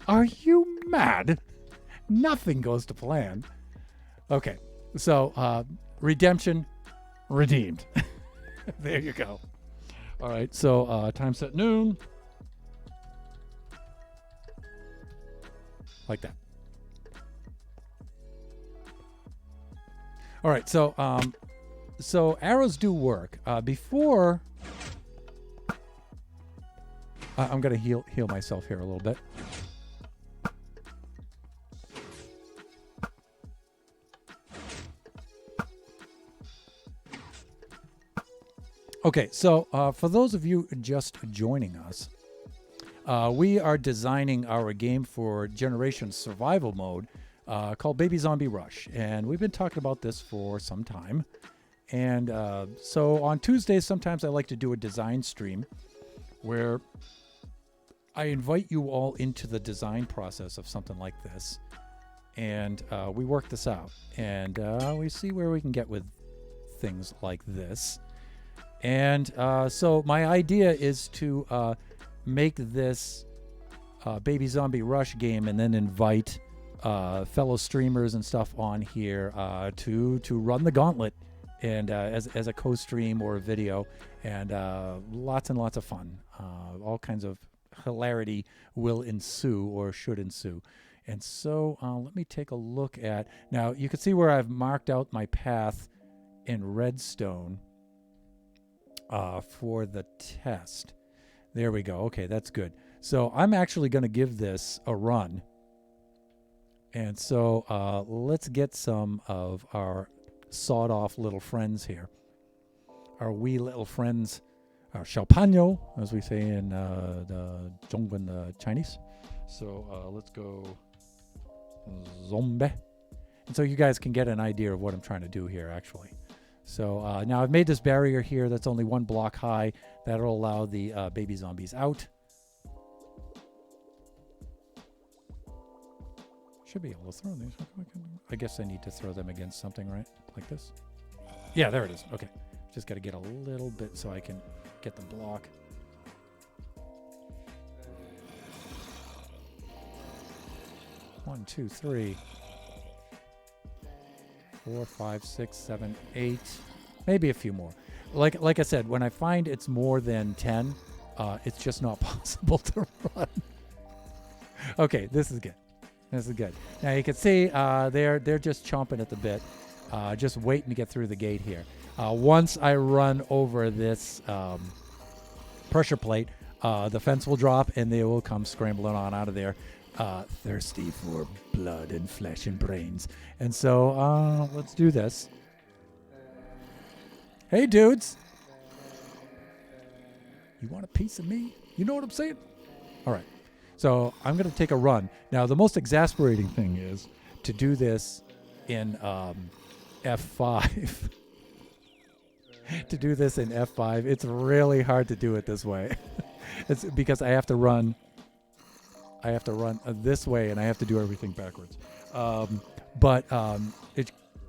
Are you mad? Nothing goes to plan. Okay, so redemption redeemed. There you go. All right, so time set noon. Like that. All right, so arrows do work. Before I'm gonna heal myself here a little bit. Okay, so for those of you just joining us, we are designing our game for Generation Survival Mode called Baby Zombie Rush, and we've been talking about this for some time. And so on Tuesdays, sometimes I like to do a design stream where I invite you all into the design process of something like this, and we work this out, and we see where we can get with things like this. And so my idea is to make this Baby Zombie Rush game and then invite fellow streamers and stuff on here to run the gauntlet and as a co-stream or a video, and lots and lots of fun. All kinds of hilarity will ensue or should ensue. And so let me take a look at, now you can see where I've marked out my path in redstone for the test. There we go. Okay, that's good. So I'm actually going to give this a run. And so let's get some of our sawed-off little friends here. Our wee little friends, our xiaopanyo, as we say in the Zhongwen Chinese. So let's go zombie. And so you guys can get an idea of what I'm trying to do here, actually. So now I've made this barrier here that's only 1 block high. That'll allow the baby zombies out. Should be able to throw these. I guess I need to throw them against something, right? Like this? Yeah, there it is. Okay. Just got to get a little bit so I can get the block. One, two, 3, 4, 5, 6, 7, 8. Maybe a few more. Like I said, when I find it's more than 10, it's just not possible to run. Okay, this is good. This is good. Now you can see they're just chomping at the bit, just waiting to get through the gate here. Once I run over this pressure plate, the fence will drop and they will come scrambling on out of there, thirsty for blood and flesh and brains. And so let's do this. Hey, dudes. You want a piece of me? You know what I'm saying? All right. So I'm going to take a run. Now, the most exasperating thing is to do this in F5. To do this in F5, it's really hard to do it this way. It's because I have to run this way, and I have to do everything backwards. But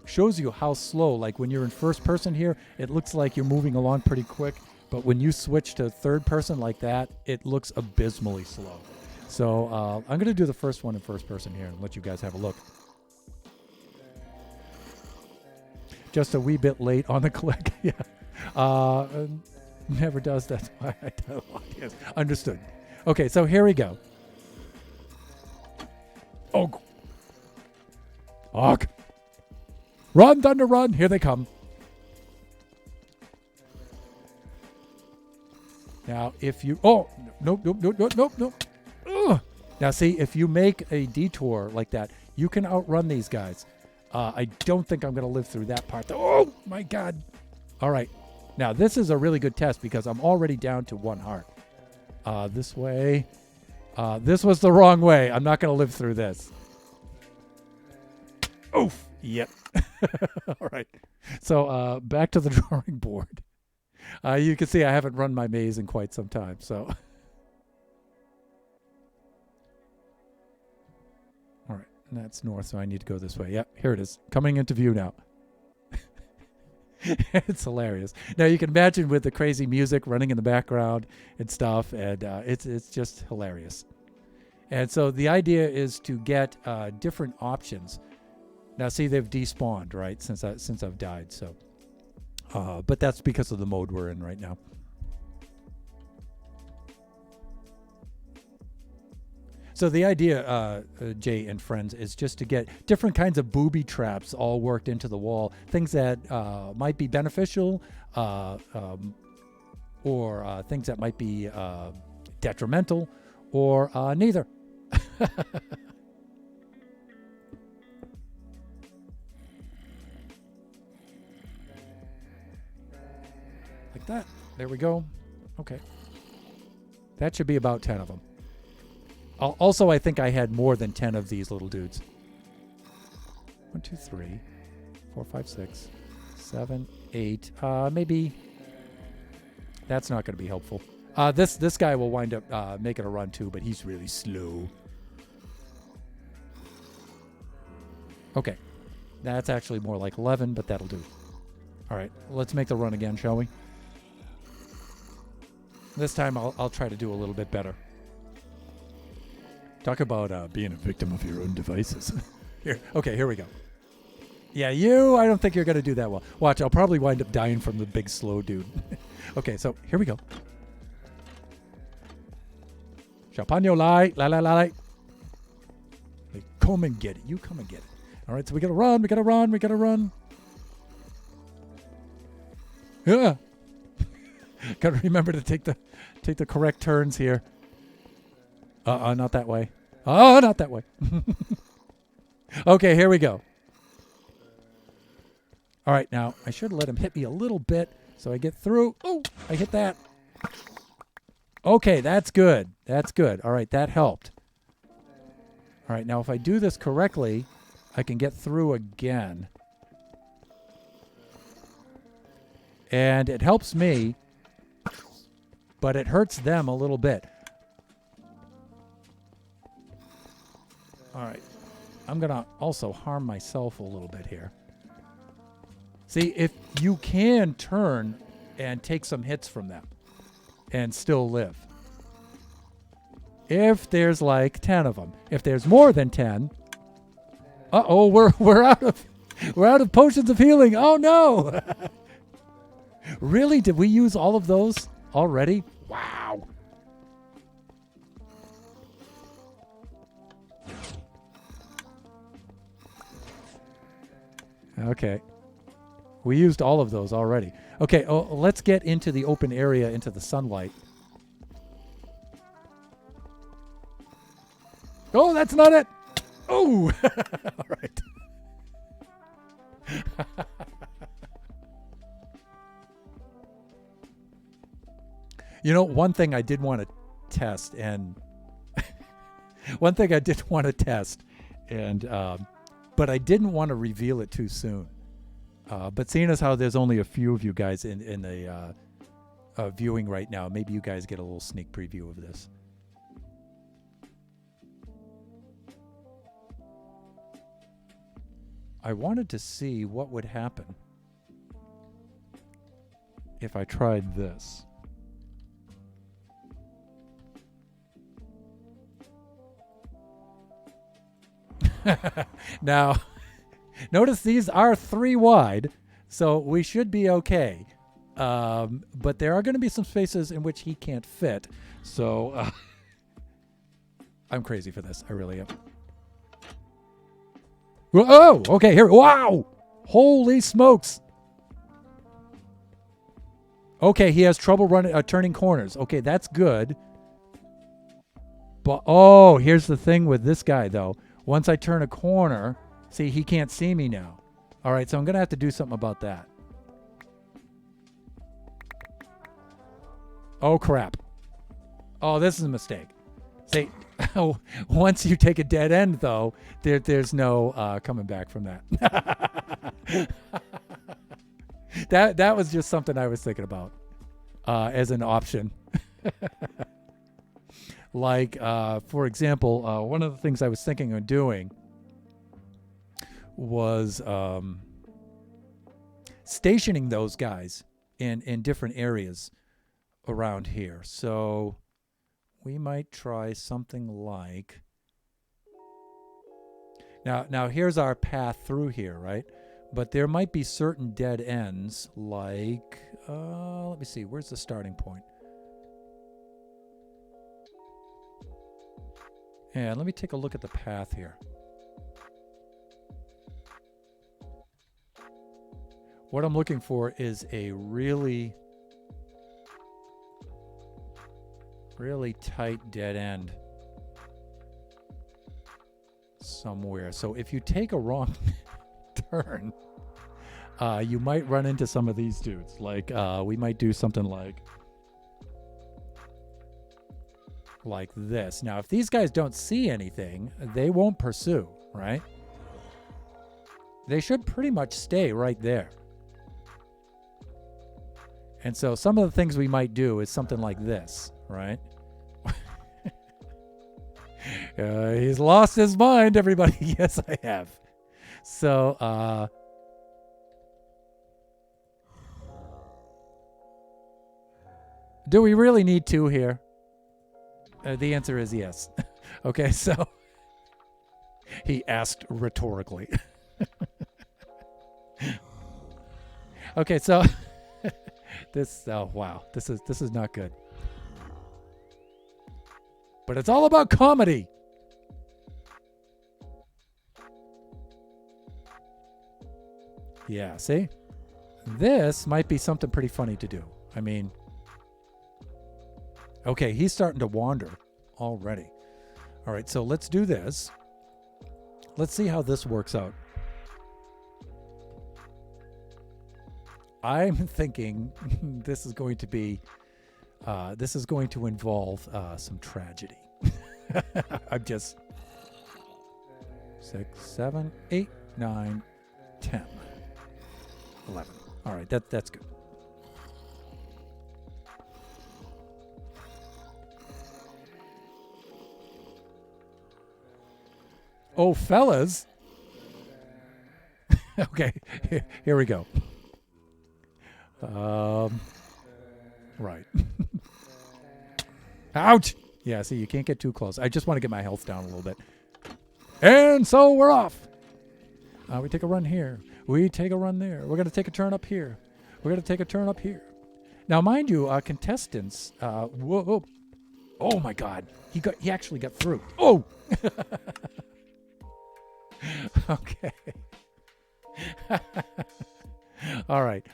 shows you how slow. Like when you're in first person here, it looks like you're moving along pretty quick. But when you switch to third person like that, it looks abysmally slow. So I'm going to do the first one in first person here and let you guys have a look. Just a wee bit late on the click. Yeah. Never does. That's why I don't like it. Understood. Okay, so here we go. Oh. Hawk. Run, thunder, run. Here they come. Now, if you... Oh, nope. Ugh. Now, see, if you make a detour like that, you can outrun these guys. I don't think I'm going to live through that part. Oh, my God. All right. Now, this is a really good test because I'm already down to 1 heart. This way. This was the wrong way. I'm not going to live through this. Oof. Yep. All right. So back to the drawing board. You can see I haven't run my maze in quite some time. So, all right. And that's north, so I need to go this way. Yep. Here it is. Coming into view now. It's hilarious. Now you can imagine with the crazy music running in the background and stuff, and it's just hilarious. And so the idea is to get different options. Now see, they've despawned, right, since I've died. So, but that's because of the mode we're in right now. So the idea, Jay and friends, is just to get different kinds of booby traps all worked into the wall. Things that might be beneficial or things that might be detrimental or neither. Like that. There we go. Okay. That should be about 10 of them. Also, I think I had more than 10 of these little dudes. 1, 2, 3, 4, 5, 6, 7, 8. Maybe that's not going to be helpful. This guy will wind up making a run too, but he's really slow. Okay, that's actually more like 11, but that'll do. All right, let's make the run again, shall we? This time I'll try to do a little bit better. Talk about being a victim of your own devices. Here we go. Yeah, I don't think you're going to do that well. Watch, I'll probably wind up dying from the big slow dude. Okay, so here we go. Champagno lie. Come and get it. You come and get it. All right, so we got to run. Yeah. Got to remember to take the correct turns here. Not that way. Oh, not that way. Okay, here we go. All right, now I should let him hit me a little bit so I get through. Oh, I hit that. Okay, that's good. All right, that helped. All right, now if I do this correctly, I can get through again. And it helps me, but it hurts them a little bit. All right, I'm going to also harm myself a little bit here. See, if you can turn and take some hits from them and still live. If there's like 10 of them. If there's more than 10, we're out of potions of healing. Oh no. Really? Did we use all of those already? Wow. Okay. We used all of those already. Okay, let's get into the open area, into the sunlight. Oh, that's not it. Oh, all right. You know, one thing I did want to test, but I didn't want to reveal it too soon. But seeing as how there's only a few of you guys in the viewing right now, maybe you guys get a little sneak preview of this. I wanted to see what would happen if I tried this. Now, notice these are 3 wide, so we should be okay. But there are going to be some spaces in which he can't fit. So I'm crazy for this. I really am. Oh, okay. Here. Wow. Holy smokes. Okay, he has trouble turning corners. Okay, that's good. But, oh, here's the thing with this guy, though. Once I turn a corner, see, he can't see me now. All right, so I'm going to have to do something about that. Oh, crap. Oh, this is a mistake. See, once you take a dead end, though, there's no coming back from that. That was just something I was thinking about as an option. Like, for example, one of the things I was thinking of doing was stationing those guys in different areas around here. So we might try something like... Now here's our path through here, right? But there might be certain dead ends, like... let me see, where's the starting point? Yeah, let me take a look at the path here. What I'm looking for is a really tight dead end somewhere. So if you take a wrong turn, you might run into some of these dudes. Like, we might do something like this. Now, if these guys don't see anything, they won't pursue, right? They should pretty much stay right there. And so some of the things we might do is something like this, right? He's lost his mind, everybody. Yes, I have. So, do we really need 2 here? The answer is yes. Okay, so he asked rhetorically. Okay, so wow, this is not good. But it's all about comedy. Yeah, see? This might be something pretty funny to do. I mean, okay, he's starting to wander already. All right, so let's do this. Let's see how this works out. I'm thinking this is going to involve some tragedy. I'm just 6, 7, 8, 9, 10, 11. All right, that's good. Oh, fellas. Okay, here we go. Right. Ouch! Yeah, see, you can't get too close. I just want to get my health down a little bit. And so we're off. We take a run here. We take a run there. We're going to take a turn up here. We're going to take a turn up here. Now, mind you, contestants... whoa. Oh, my God. He actually got through. Oh! Okay. All right.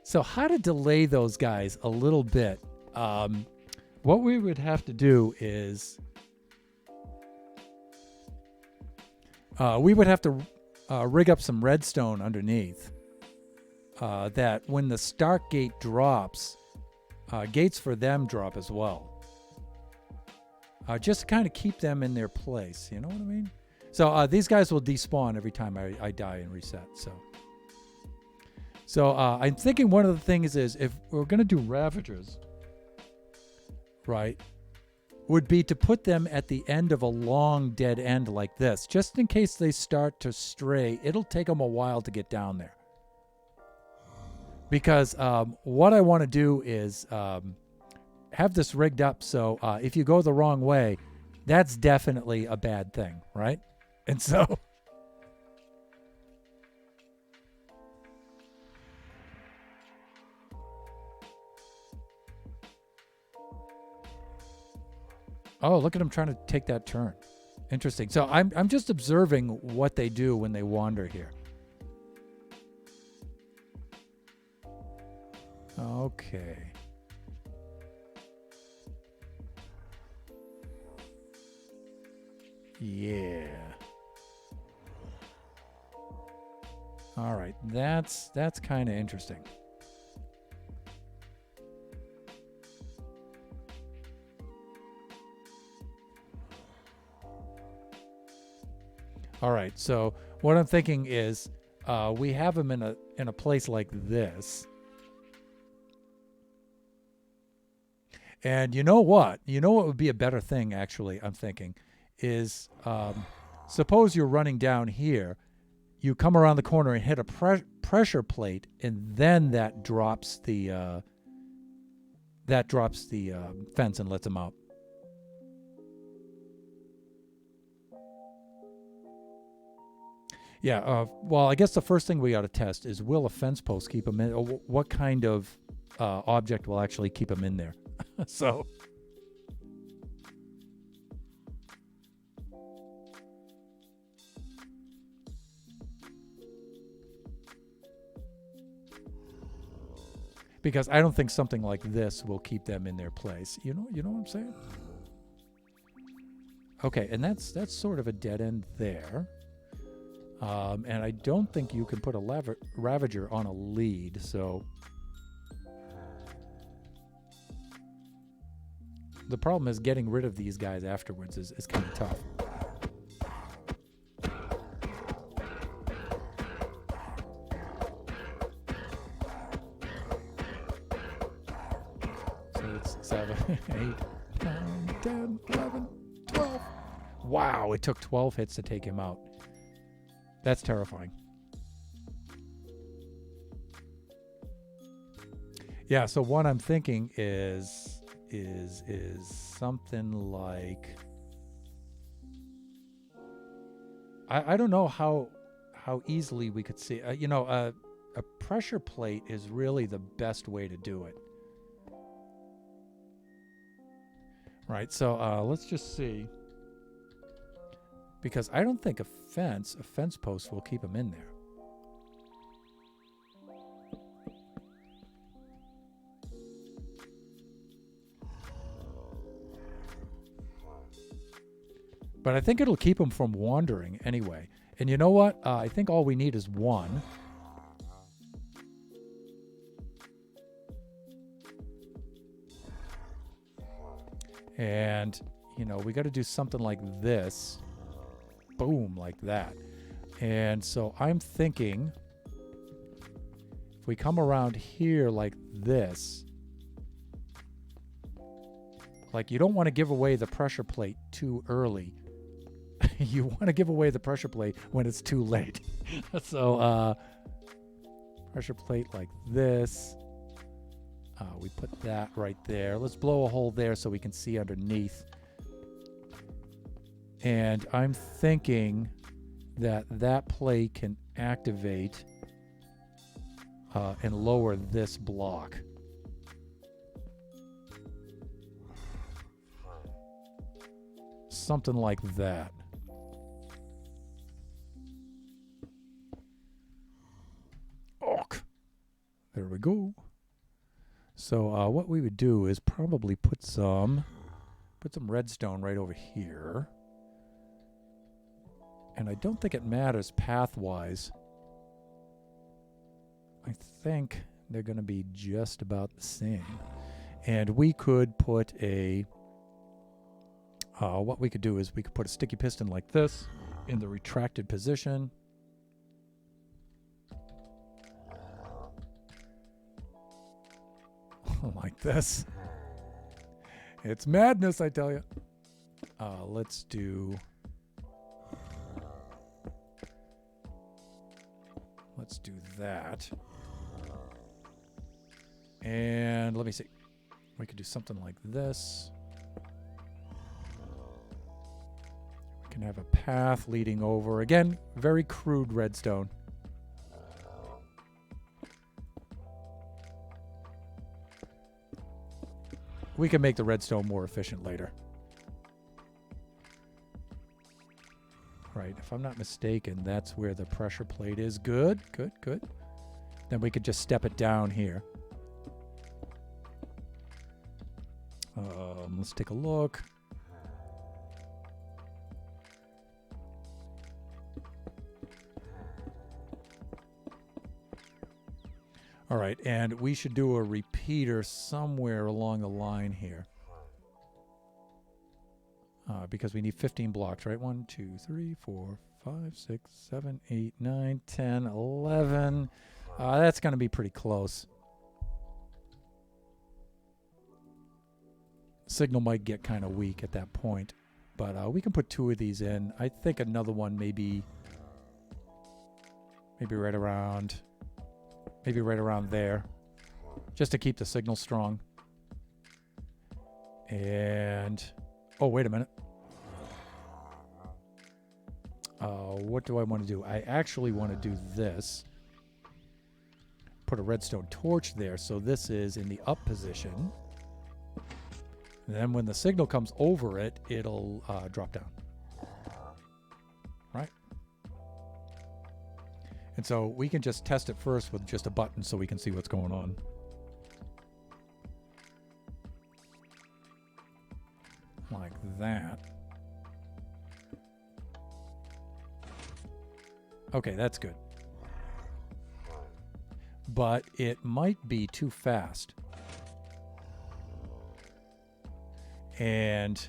So how to delay those guys a little bit. What we would have to do is we would have to rig up some redstone underneath that when the start gate drops, gates for them drop as well. Just to kind of keep them in their place. You know what I mean? So these guys will despawn every time I die and reset. So I'm thinking one of the things is if we're going to do Ravagers, right, would be to put them at the end of a long dead end like this, just in case they start to stray. It'll take them a while to get down there. Because what I want to do is have this rigged up so if you go the wrong way, that's definitely a bad thing, right? And so... Oh, look at him trying to take that turn. Interesting. So I'm just observing what they do when they wander here. Okay. Yeah. All right. That's kind of interesting. All right, so what I'm thinking is we have him in a place like this. And you know what? You know what would be a better thing, actually, I'm thinking, is suppose you're running down here, you come around the corner and hit a pressure plate, and then that drops the fence and lets him out. Yeah, well, I guess the first thing we ought to test is, will a fence post keep him in? Or what kind of object will actually keep him in there? So... Because I don't think something like this will keep them in their place. You know what I'm saying? Okay, and that's sort of a dead end there. And I don't think you can put a Ravager on a lead, so... The problem is getting rid of these guys afterwards is kind of tough. So it's 7, 8, 9, 10, 11, 12. Wow, it took 12 hits to take him out. That's terrifying. Yeah, so what I'm thinking is something like... I don't know how easily we could see... a pressure plate is really the best way to do it. Right, so let's just see. Because I don't think a fence post will keep him in there. But I think it'll keep him from wandering anyway. And you know what? I think all we need is one. And, we got to do something like this. Boom, like that. And so I'm thinking, if we come around here like this, like you don't want to give away the pressure plate too early. You want to give away the pressure plate when it's too late. So pressure plate like this. We put that right there. Let's blow a hole there so we can see underneath. And I'm thinking that plate can activate and lower this block. Something like that. There we go. So what we would do is probably put some redstone right over here. And I don't think it matters path-wise. I think they're going to be just about the same. And we could put a... what we could do is we could put a sticky piston like this in the retracted position. Like this. It's madness, I tell you. let's do that. And let me see. We could do something like this. We can have a path leading over. Again, very crude redstone. We can make the redstone more efficient later. Right, if I'm not mistaken, that's where the pressure plate is. Good, good, good. Then we could just step it down here. Let's take a look. All right, and we should do a repeater somewhere along the line here. Because we need 15 blocks, right? 1, 2, 3, 4, 5, 6, 7, 8, 9, 10, 11. That's going to be pretty close. Signal might get kind of weak at that point. But we can put 2 of these in. I think another one maybe right around there. Just to keep the signal strong. And... oh, wait a minute. What do I want to do? I actually want to do this. Put a redstone torch there, so this is in the up position. And then when the signal comes over it, it'll drop down. Right? And so we can just test it first with just a button so we can see what's going on. Like that. Okay, that's good. But it might be too fast. And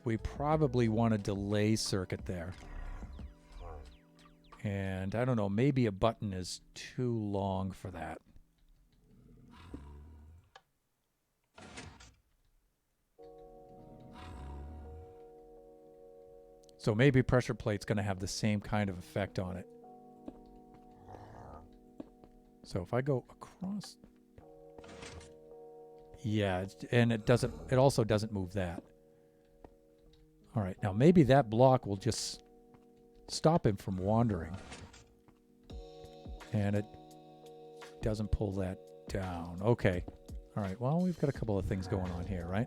we probably want a delay circuit there. And I don't know, maybe a button is too long for that. So maybe pressure plate's going to have the same kind of effect on it. So if I go across... yeah, and it also doesn't move that. All right, now maybe that block will just stop him from wandering. And it doesn't pull that down. Okay. All right, well, we've got a couple of things going on here, right?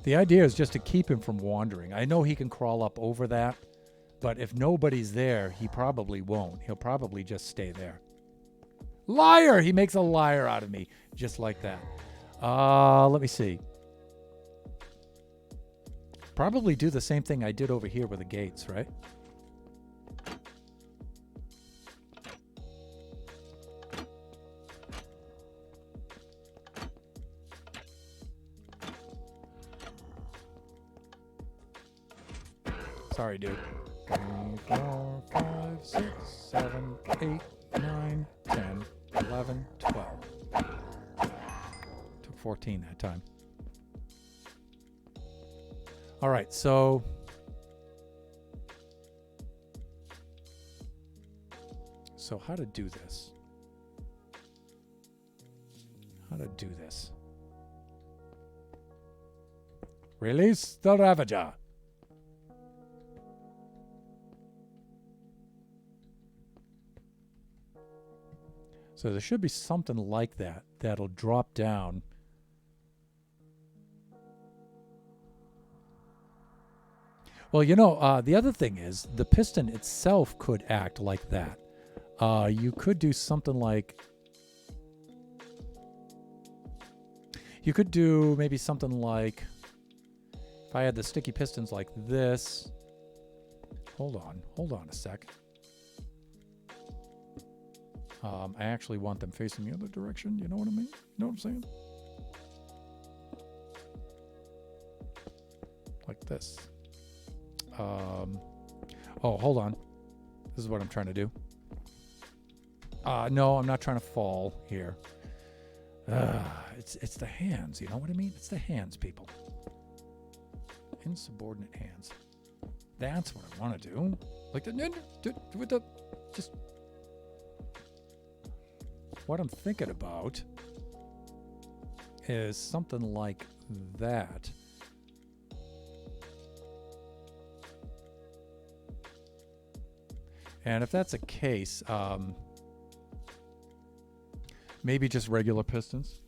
The idea is just to keep him from wandering. I know he can crawl up over that, but if nobody's there, he probably won't. He'll probably just stay there. Liar! He makes a liar out of me, just like that. Let me see. Probably do the same thing I did over here with the gates, right? Sorry, dude. 3, 4, 5, 6, 7, 8, 9, 10, 11, 12. Took 14 that time. All right, so... so how to do this? How to do this? Release the Ravager. So there should be something like that that'll drop down. Well, you know, the other thing is the piston itself could act like that. You could do something like... you could do maybe something like... if I had the sticky pistons like this... hold on a sec. I actually want them facing the other direction. You know what I mean? You know what I'm saying? Like this. Oh, hold on. This is what I'm trying to do. No, I'm not trying to fall here. It's the hands, you know what I mean? It's the hands, people. Insubordinate hands. That's what I want to do. Like with the just what I'm thinking about is something like that. And if that's the case, maybe just regular pistons.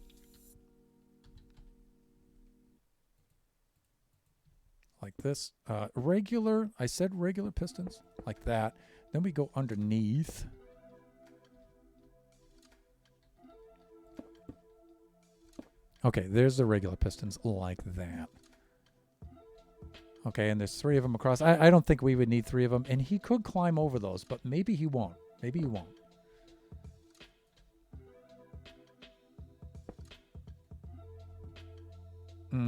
Like this. Regular, I said regular pistons, like that. Then we go underneath. Okay, there's the regular pistons like that. Okay, and there's 3 of them across. I don't think we would need 3 of them. And he could climb over those, but maybe he won't. Maybe he won't. Let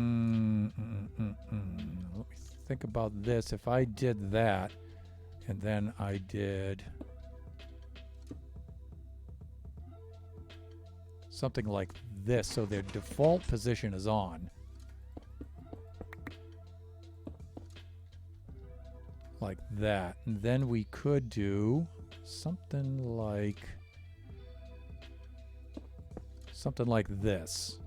me think about this. If I did that, and then I did something like this, so their default position is on. Like that. And then we could do something like this.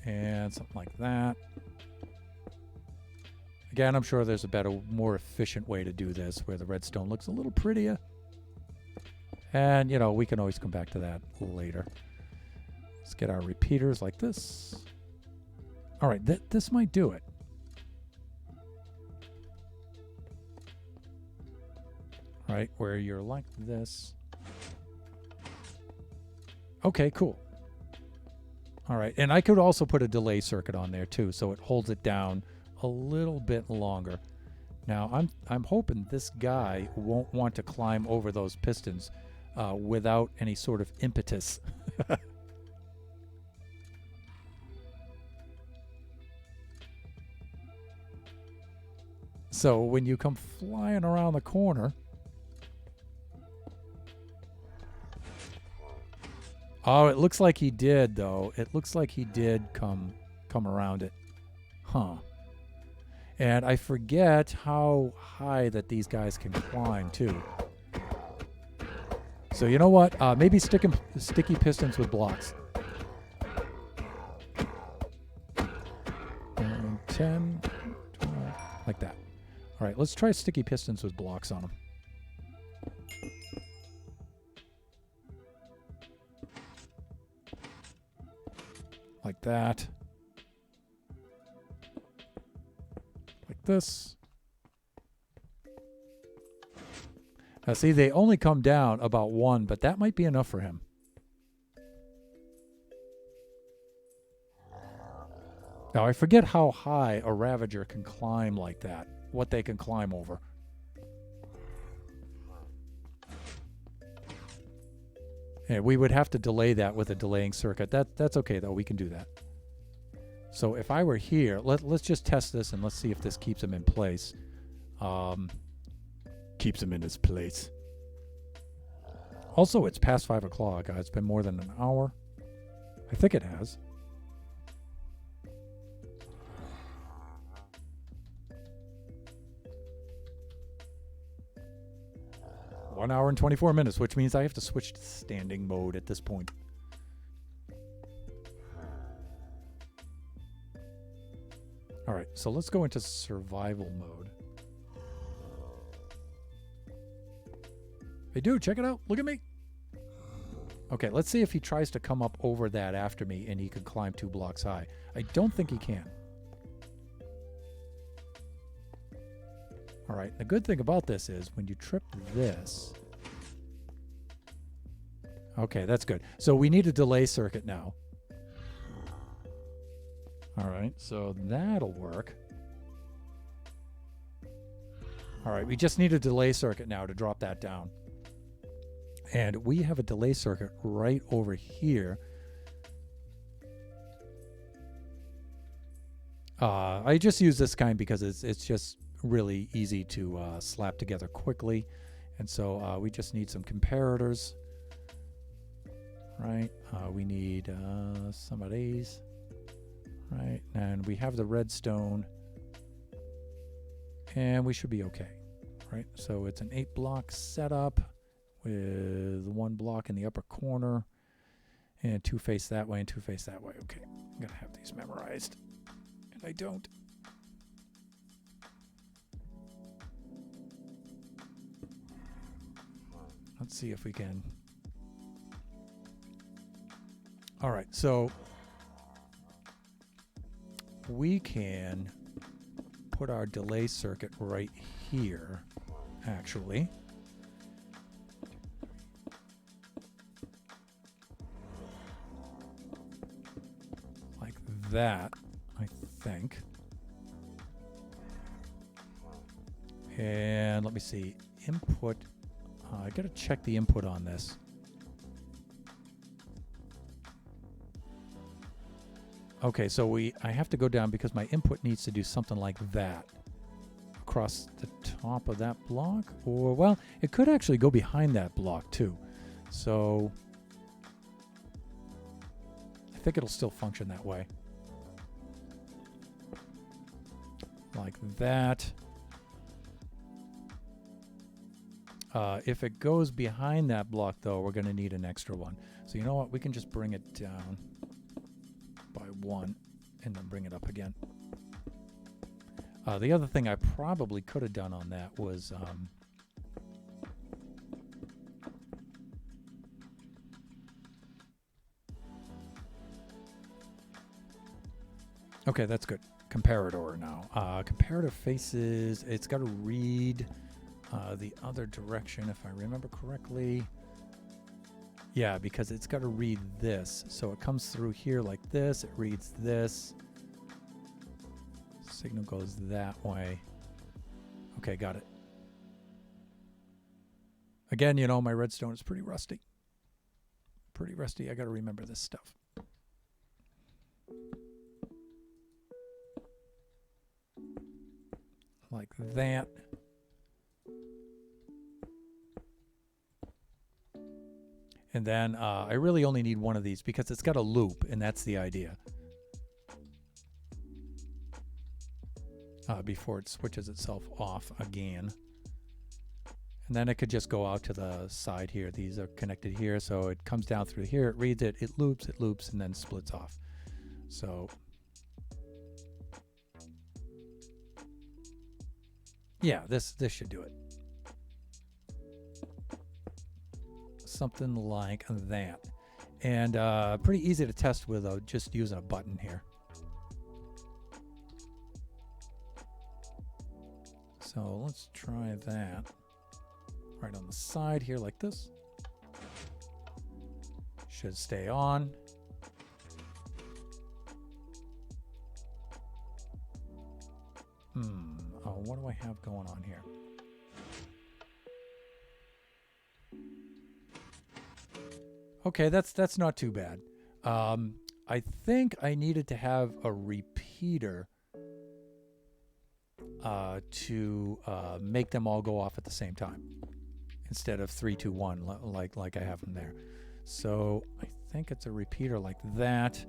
And something like that. Again, I'm sure there's a better, more efficient way to do this where the redstone looks a little prettier. And, you know, we can always come back to that later. Let's get our repeaters like this. All right, this might do it. Right, where you're like this. Okay, cool. All right, and I could also put a delay circuit on there too, so it holds it down a little bit longer. Now, I'm hoping this guy won't want to climb over those pistons without any sort of impetus. So when you come flying around the corner, oh, it looks like he did, though. It looks like he did come around it. Huh. And I forget how high that these guys can climb, too. So you know what? Maybe sticky pistons with blocks. 10, 12, like that. All right, let's try sticky pistons with blocks on them. Like that. Like this. Now see, they only come down about 1, but that might be enough for him. Now I forget how high a Ravager can climb like that. What they can climb over. Yeah, we would have to delay that with a delaying circuit. That's okay, though. We can do that. So if I were here, let's just test this and let's see if this keeps him in place. Keeps him in his place. Also, it's past 5 o'clock. It's been more than an hour. I think it has. One hour and 24 minutes, which means I have to switch to standing mode at this point. All right, so let's go into survival mode. Hey, dude, check it out. Look at me. Okay, let's see if he tries to come up over that after me and he can climb 2 blocks high. I don't think he can. All right, the good thing about this is when you trip this... Okay, that's good. So we need a delay circuit now. All right, so that'll work. All right, we just need a delay circuit now to drop that down. And we have a delay circuit right over here. I just use this kind because it's just really easy to slap together quickly. And so we just need some comparators. right? We need some of these, right? And we have the redstone, and we should be okay, right? So it's an 8-block setup with 1 block in the upper corner, and 2 face that way and 2 face that way. Okay, I'm gonna have these memorized, and I don't. Let's see if we can. All right, so we can put our delay circuit right here, actually. Like that, I think. And let me see, input. I gotta check the input on this. Okay, so I have to go down because my input needs to do something like that across the top of that block, or well, it could actually go behind that block too. So I think it'll still function that way. Like that. If it goes behind that block, though, we're going to need an extra one. So you know what? We can just bring it down by 1 and then bring it up again. The other thing I probably could have done on that was... okay, that's good. Comparator now. Comparator faces... It's got to read... the other direction, if I remember correctly. Yeah, because it's got to read this. So it comes through here like this. It reads this. Signal goes that way. Okay, got it. Again, you know, my redstone is pretty rusty. Pretty rusty. I got to remember this stuff. Like that. And then I really only need one of these because it's got a loop, and that's the idea. Before it switches itself off again. And then it could just go out to the side here. These are connected here, so it comes down through here, it reads it, it loops, and then splits off. So yeah, this should do it. Something like that. And pretty easy to test with just using a button here. So let's try that. Right on the side here like this. Should stay on. Oh, what do I have going on here? Okay, that's not too bad. I think I needed to have a repeater to make them all go off at the same time instead of 3, 2, 1 like I have them there. So I think it's a repeater like that.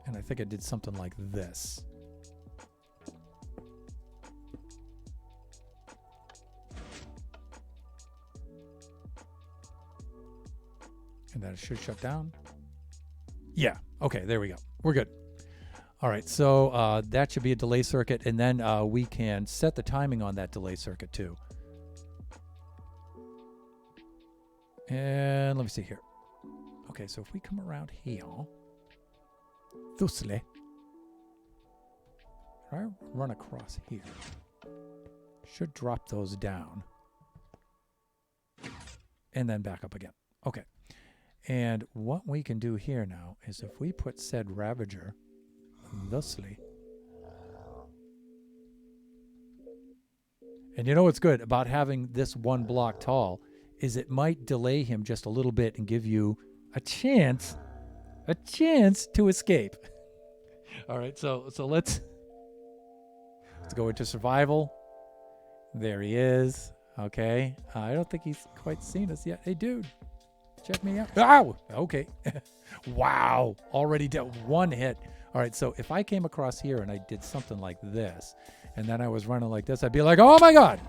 And I think I did something like this. And then it should shut down. Yeah. Okay, there we go. We're good. All right, so that should be a delay circuit, and then we can set the timing on that delay circuit too. And let me see here. Okay, so if we come around here, thusly, I run across here, should drop those down, and then back up again. Okay. And what we can do here now is if we put said Ravager thusly. And you know what's good about having this 1 block tall is it might delay him just a little bit and give you a chance to escape. All right, so let's go into survival. There he is. Okay. I don't think he's quite seen us yet. Hey, dude. Check me out. Ow! Okay. Wow. Already dealt one hit. All right. So if I came across here and I did something like this, and then I was running like this, I'd be like, oh my God.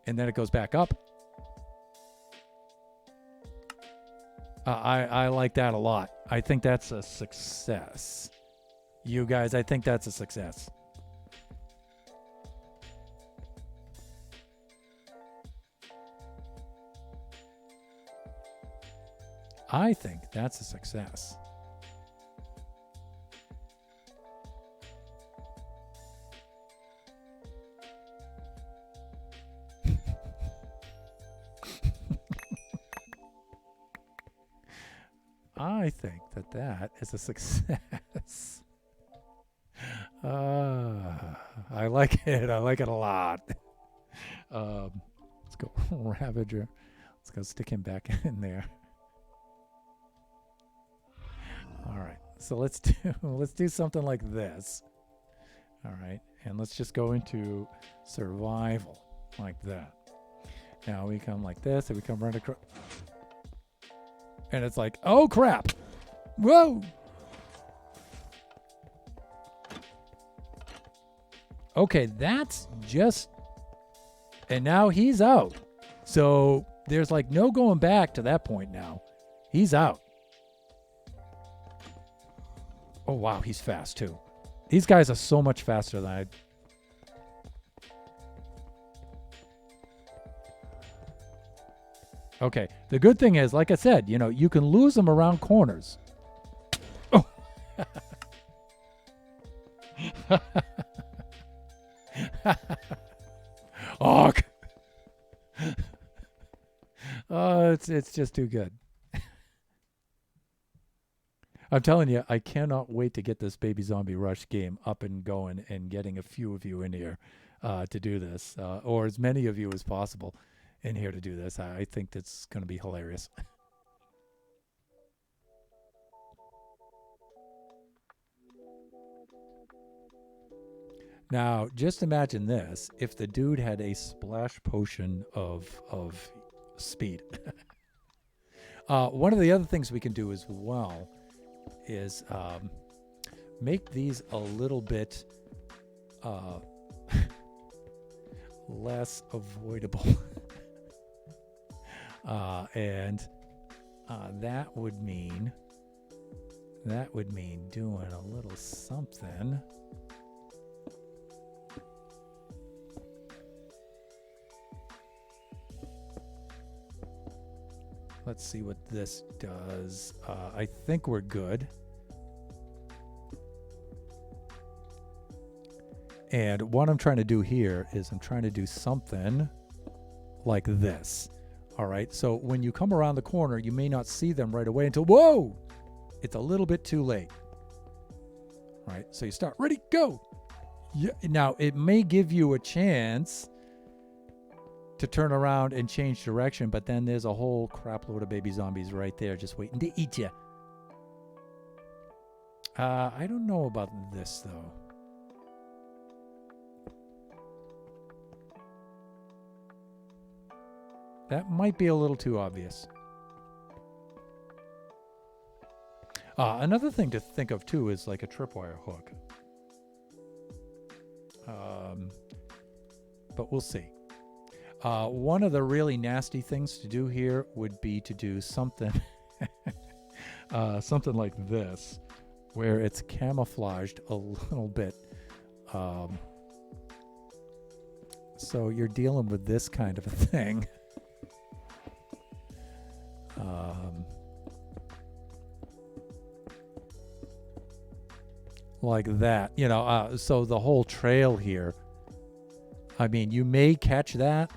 And then it goes back up. I like that a lot. I think that's a success. You guys, I think that's a success. I think that's a success. I think that is a success. I like it. I like it a lot. Let's go Ravager. Let's go stick him back in there. All right. So let's do something like this. All right. And let's just go into survival like that. Now we come like this, and we come right across. And it's like, oh crap. Whoa. Okay, that's just, and now he's out. So there's like no going back to that point now. He's out. Oh wow, he's fast too. These guys are so much faster than I. Okay, the good thing is, like I said, you know, you can lose them around corners. Oh. Oh. Oh, it's just too good. I'm telling you, I cannot wait to get this Baby Zombie Rush game up and going and getting a few of you in here to do this, or as many of you as possible in here to do this. I think that's going to be hilarious. Now, just imagine this. If the dude had a splash potion of speed. One of the other things we can do as well is make these a little bit less avoidable. And that would mean doing a little something. Let's see what this does. I think we're good. And what I'm trying to do here is I'm trying to do something like this. All right. So when you come around the corner, you may not see them right away until, whoa, it's a little bit too late. All right. So you start, ready, go. Yeah. Now it may give you a chance to turn around and change direction, but then there's a whole crap load of baby zombies right there just waiting to eat you. I don't know about this though. That might be a little too obvious. Another thing to think of too is like a tripwire hook. But we'll see. One of the really nasty things to do here would be to do something something like this, where it's camouflaged a little bit. So you're dealing with this kind of a thing. Like that, you know, so the whole trail here, I mean, you may catch that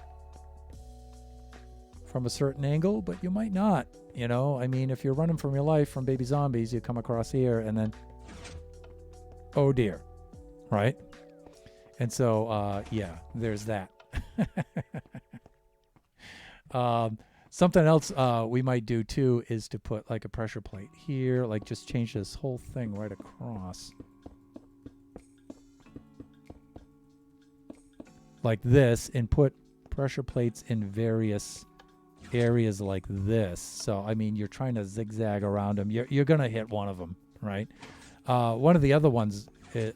from a certain angle, but you might not, you know. I mean, if you're running from your life from baby zombies, you come across here and then, oh dear, right? And so, yeah, there's that. Something else we might do too is to put like a pressure plate here, like just change this whole thing right across. Like this, and put pressure plates in various areas like this. So, I mean, you're trying to zigzag around them. You're going to hit one of them, right? One of the other ones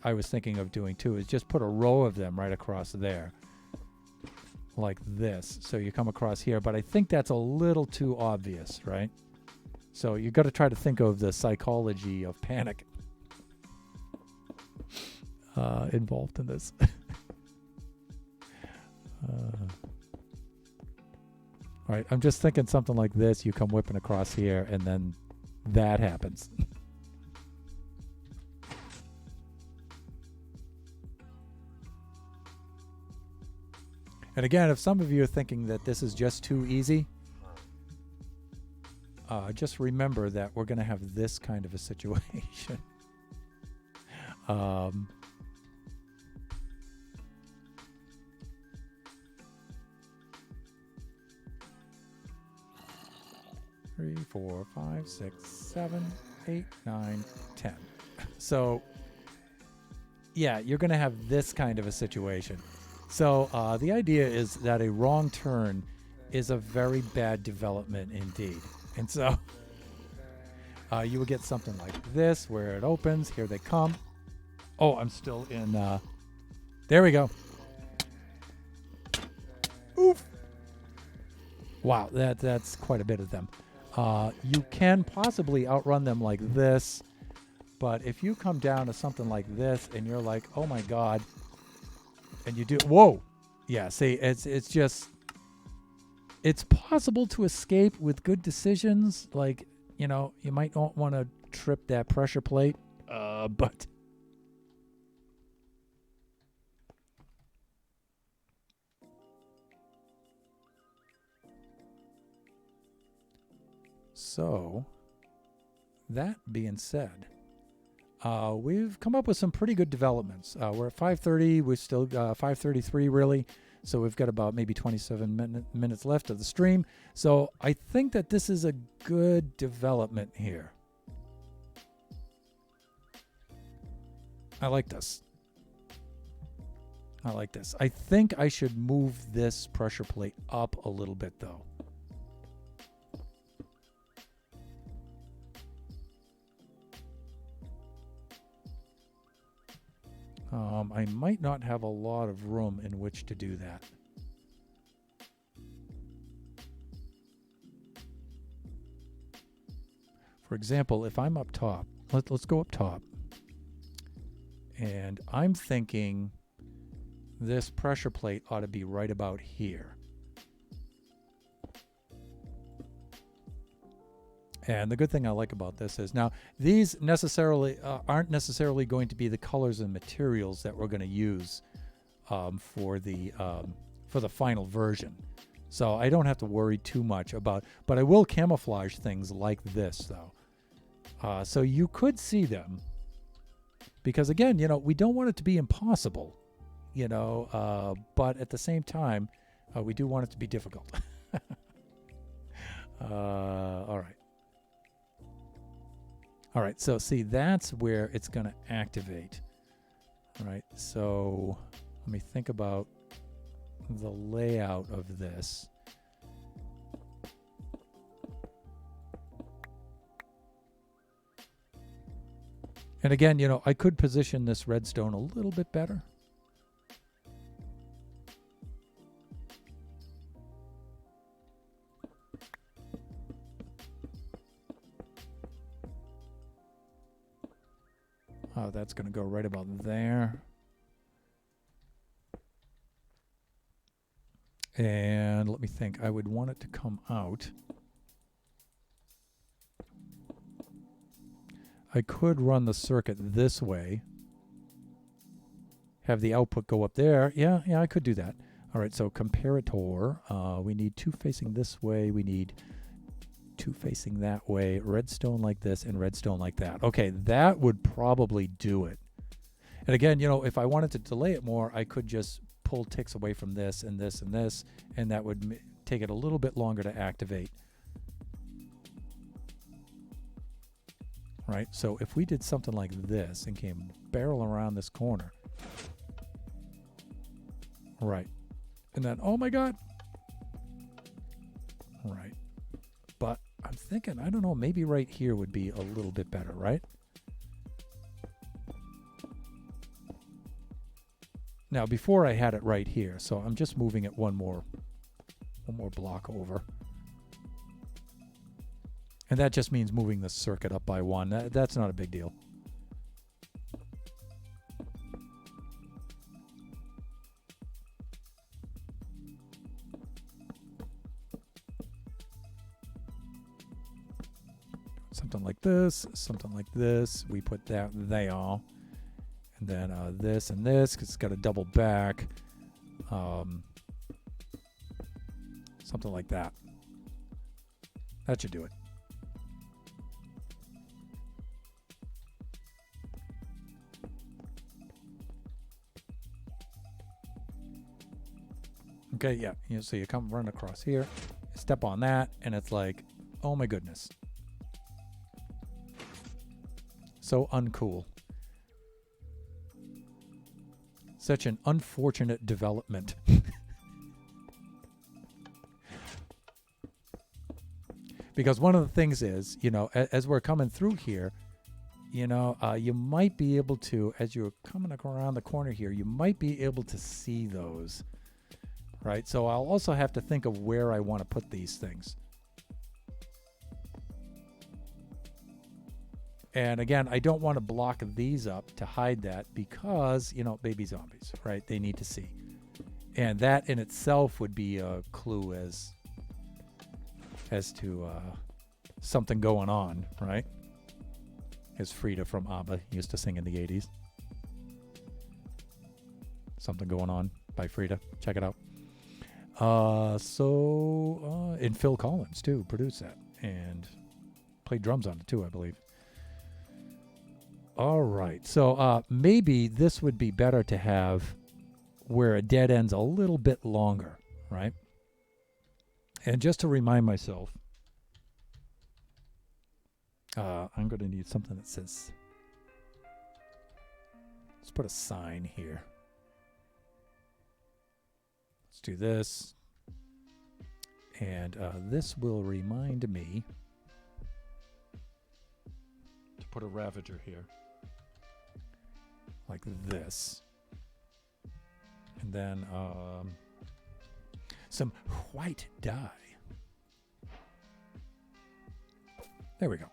I was thinking of doing too is just put a row of them right across there. Like this. So you come across here, but I think that's a little too obvious, right? So you got to try to think of the psychology of panic involved in this. All right, I'm just thinking something like this. You come whipping across here, and then that happens. And again, if some of you are thinking that this is just too easy, just remember that we're going to have this kind of a situation. 3, 4, 5, 6, 7, 8, 9, 10. So, yeah, you're going to have this kind of a situation. So the idea is that a wrong turn is a very bad development indeed. And so you will get something like this where it opens. Here they come. Oh, I'm still in. There we go. Oof. Wow, that's quite a bit of them. You can possibly outrun them like this. But if you come down to something like this and you're like, oh my God, and you do, whoa. Yeah, see, it's just, it's possible to escape with good decisions. Like, you know, you might not want to trip that pressure plate, but. So, that being said, we've come up with some pretty good developments. We're at 5:30. We're still 5:33 really. So we've got about maybe 27 minutes left of the stream. So I think that this is a good development here. I like this. I like this. I think I should move this pressure plate up a little bit though. I might not have a lot of room in which to do that. For example, if I'm up top, let's go up top. And I'm thinking this pressure plate ought to be right about here. And the good thing I like about this is now these aren't necessarily going to be the colors and materials that we're going to use for the final version. So I don't have to worry too much about, but I will camouflage things like this though. So you could see them because again, you know, we don't want it to be impossible, you know, but at the same time, we do want it to be difficult. All right. All right, so see, that's where it's going to activate. All right, so let me think about the layout of this. And again, you know, I could position this redstone a little bit better. Oh, that's going to go right about there. And let me think. I would want it to come out. I could run the circuit this way. Have the output go up there. Yeah, I could do that. All right, so comparator. We need two facing this way. We need two facing that way, redstone like this and redstone like that. Okay, that would probably do it. And again, you know, if I wanted to delay it more, I could just pull ticks away from this and this and this, and that would take it a little bit longer to activate. Right, so if we did something like this and came barrel around this corner. Right, and then, oh my God, thinking, I don't know, maybe right here would be a little bit better, right? Now, before I had it right here, so I'm just moving it one more block over. And that just means moving the circuit up by one. That's not a big deal. Something like this, something like this. We put that there. And then this and this, because it's got a double back. Something like that. That should do it. Okay, yeah. So you come run across here, step on that, and it's like, oh my goodness. So uncool. Such an unfortunate development. Because one of the things is, you know, as we're coming through here, you know, you might be able to, as you're coming around the corner here, you might be able to see those, right? So I'll also have to think of where I want to put these things. And again, I don't want to block these up to hide that because, you know, baby zombies, right? They need to see. And that in itself would be a clue as to something going on, right? As Frida from ABBA used to sing in the 80s. Something Going On by Frida. Check it out. And Phil Collins, too, produced that. And played drums on it, too, I believe. All right. So maybe this would be better to have where a dead end's a little bit longer, right? And just to remind myself, I'm going to need something that says, let's put a sign here. Let's do this. And this will remind me to put a Ravager here. Like this. And then some white dye. There we go.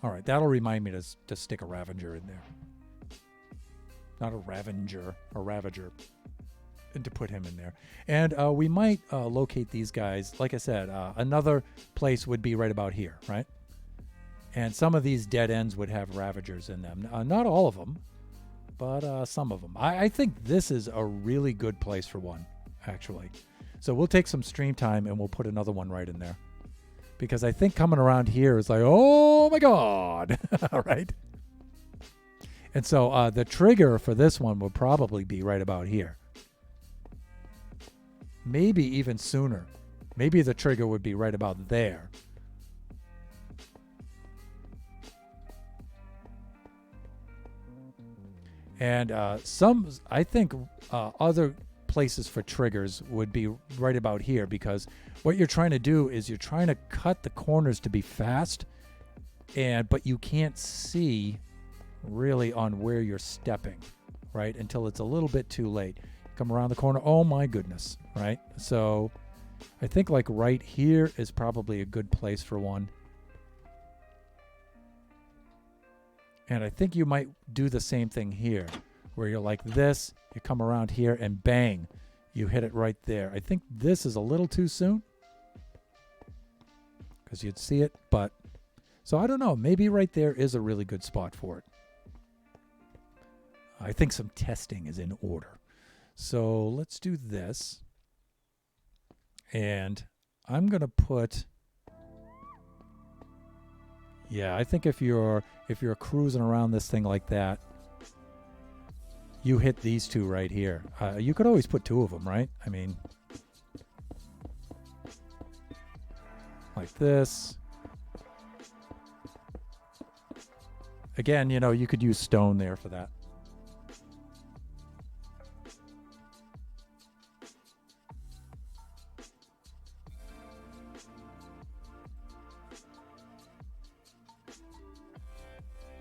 All right, that'll remind me to stick a Ravager in there. Not a Ravager, a Ravager. And to put him in there. And we might locate these guys. Like I said, another place would be right about here, right? And some of these dead ends would have Ravagers in them. Not all of them, but some of them. I think this is a really good place for one, actually. So we'll take some stream time and we'll put another one right in there. Because I think coming around here is like, oh my God. All right. And so the trigger for this one would probably be right about here. Maybe even sooner. Maybe the trigger would be right about there. And I think other places for triggers would be right about here, because what you're trying to do is you're trying to cut the corners to be fast, but you can't see really on where you're stepping, right? Until it's a little bit too late. Come around the corner, oh my goodness, right? So I think like right here is probably a good place for one. And I think you might do the same thing here, where you're like this, you come around here, and bang, you hit it right there. I think this is a little too soon, because you'd see it, but... So I don't know, maybe right there is a really good spot for it. I think some testing is in order. So let's do this. And I'm going to put... Yeah, I think if you're cruising around this thing like that, you hit these two right here. You could always put two of them, right? I mean, like this. Again, you know, you could use stone there for that.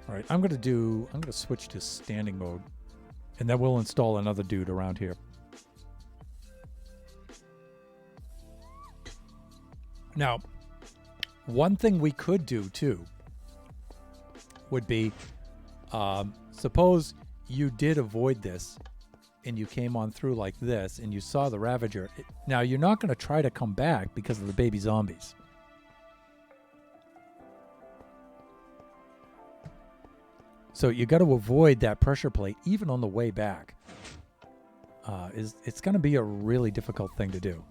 All right, I'm going to switch to standing mode, and then we'll install another dude around here. Now, one thing we could do too would be, suppose you did avoid this and you came on through like this and you saw the Ravager. Now, you're not going to try to come back because of the baby zombies. So you got to avoid that pressure plate even on the way back. It's going to be a really difficult thing to do.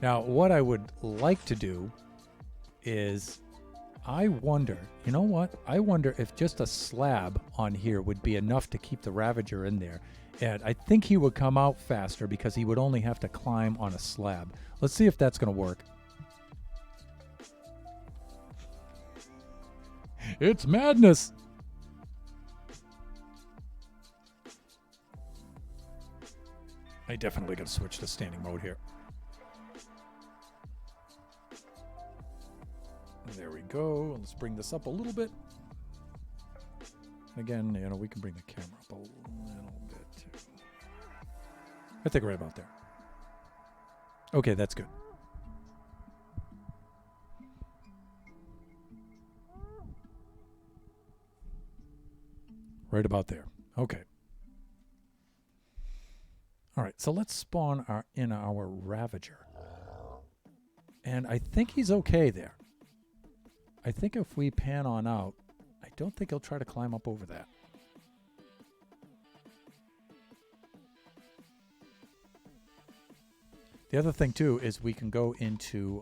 Now, what I would like to do is, I wonder, you know what? I wonder if just a slab on here would be enough to keep the Ravager in there. And I think he would come out faster because he would only have to climb on a slab. Let's see if that's going to work. It's madness! I definitely got to switch to standing mode here. There we go. Let's bring this up a little bit. Again, you know, we can bring the camera up a little bit too. I think right about there. Okay, that's good. Right about there. Okay. All right, so let's spawn in our Ravager. And I think he's okay there. I think if we pan on out, I don't think he'll try to climb up over that. The other thing, too, is we can go into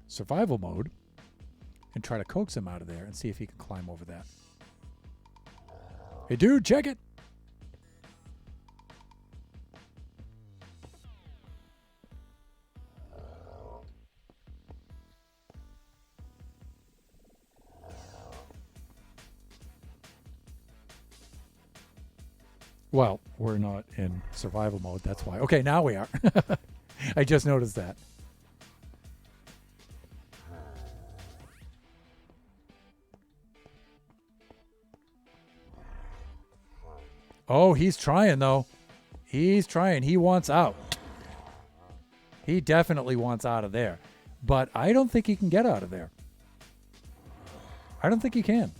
survival mode and try to coax him out of there and see if he can climb over that. Hey, dude, check it! Well, we're not in survival mode, that's why. Okay, now we are. I just noticed that. Oh, he's trying, though. He's trying. He wants out. He definitely wants out of there. But I don't think he can get out of there. I don't think he can.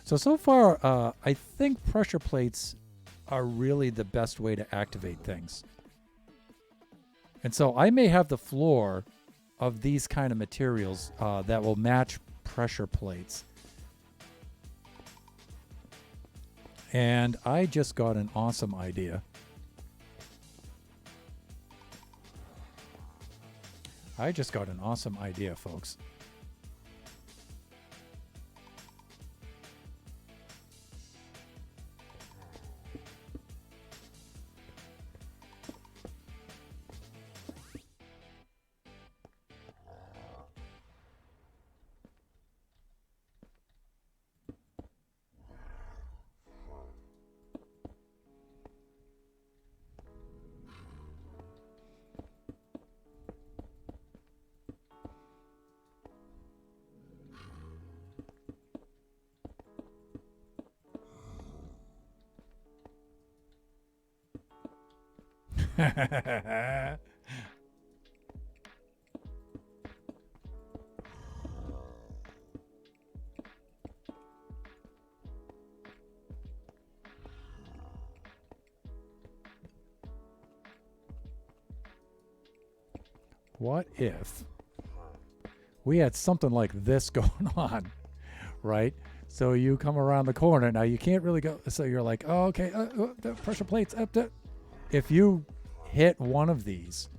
So far, I think pressure plates are really the best way to activate things. And so I may have the floor of these kind of materials that will match pressure plates. And I just got an awesome idea. Folks. What if we had something like this going on, right? So you come around the corner. Now you can't really go. So you're like, oh, okay, the pressure plates. If you hit one of these,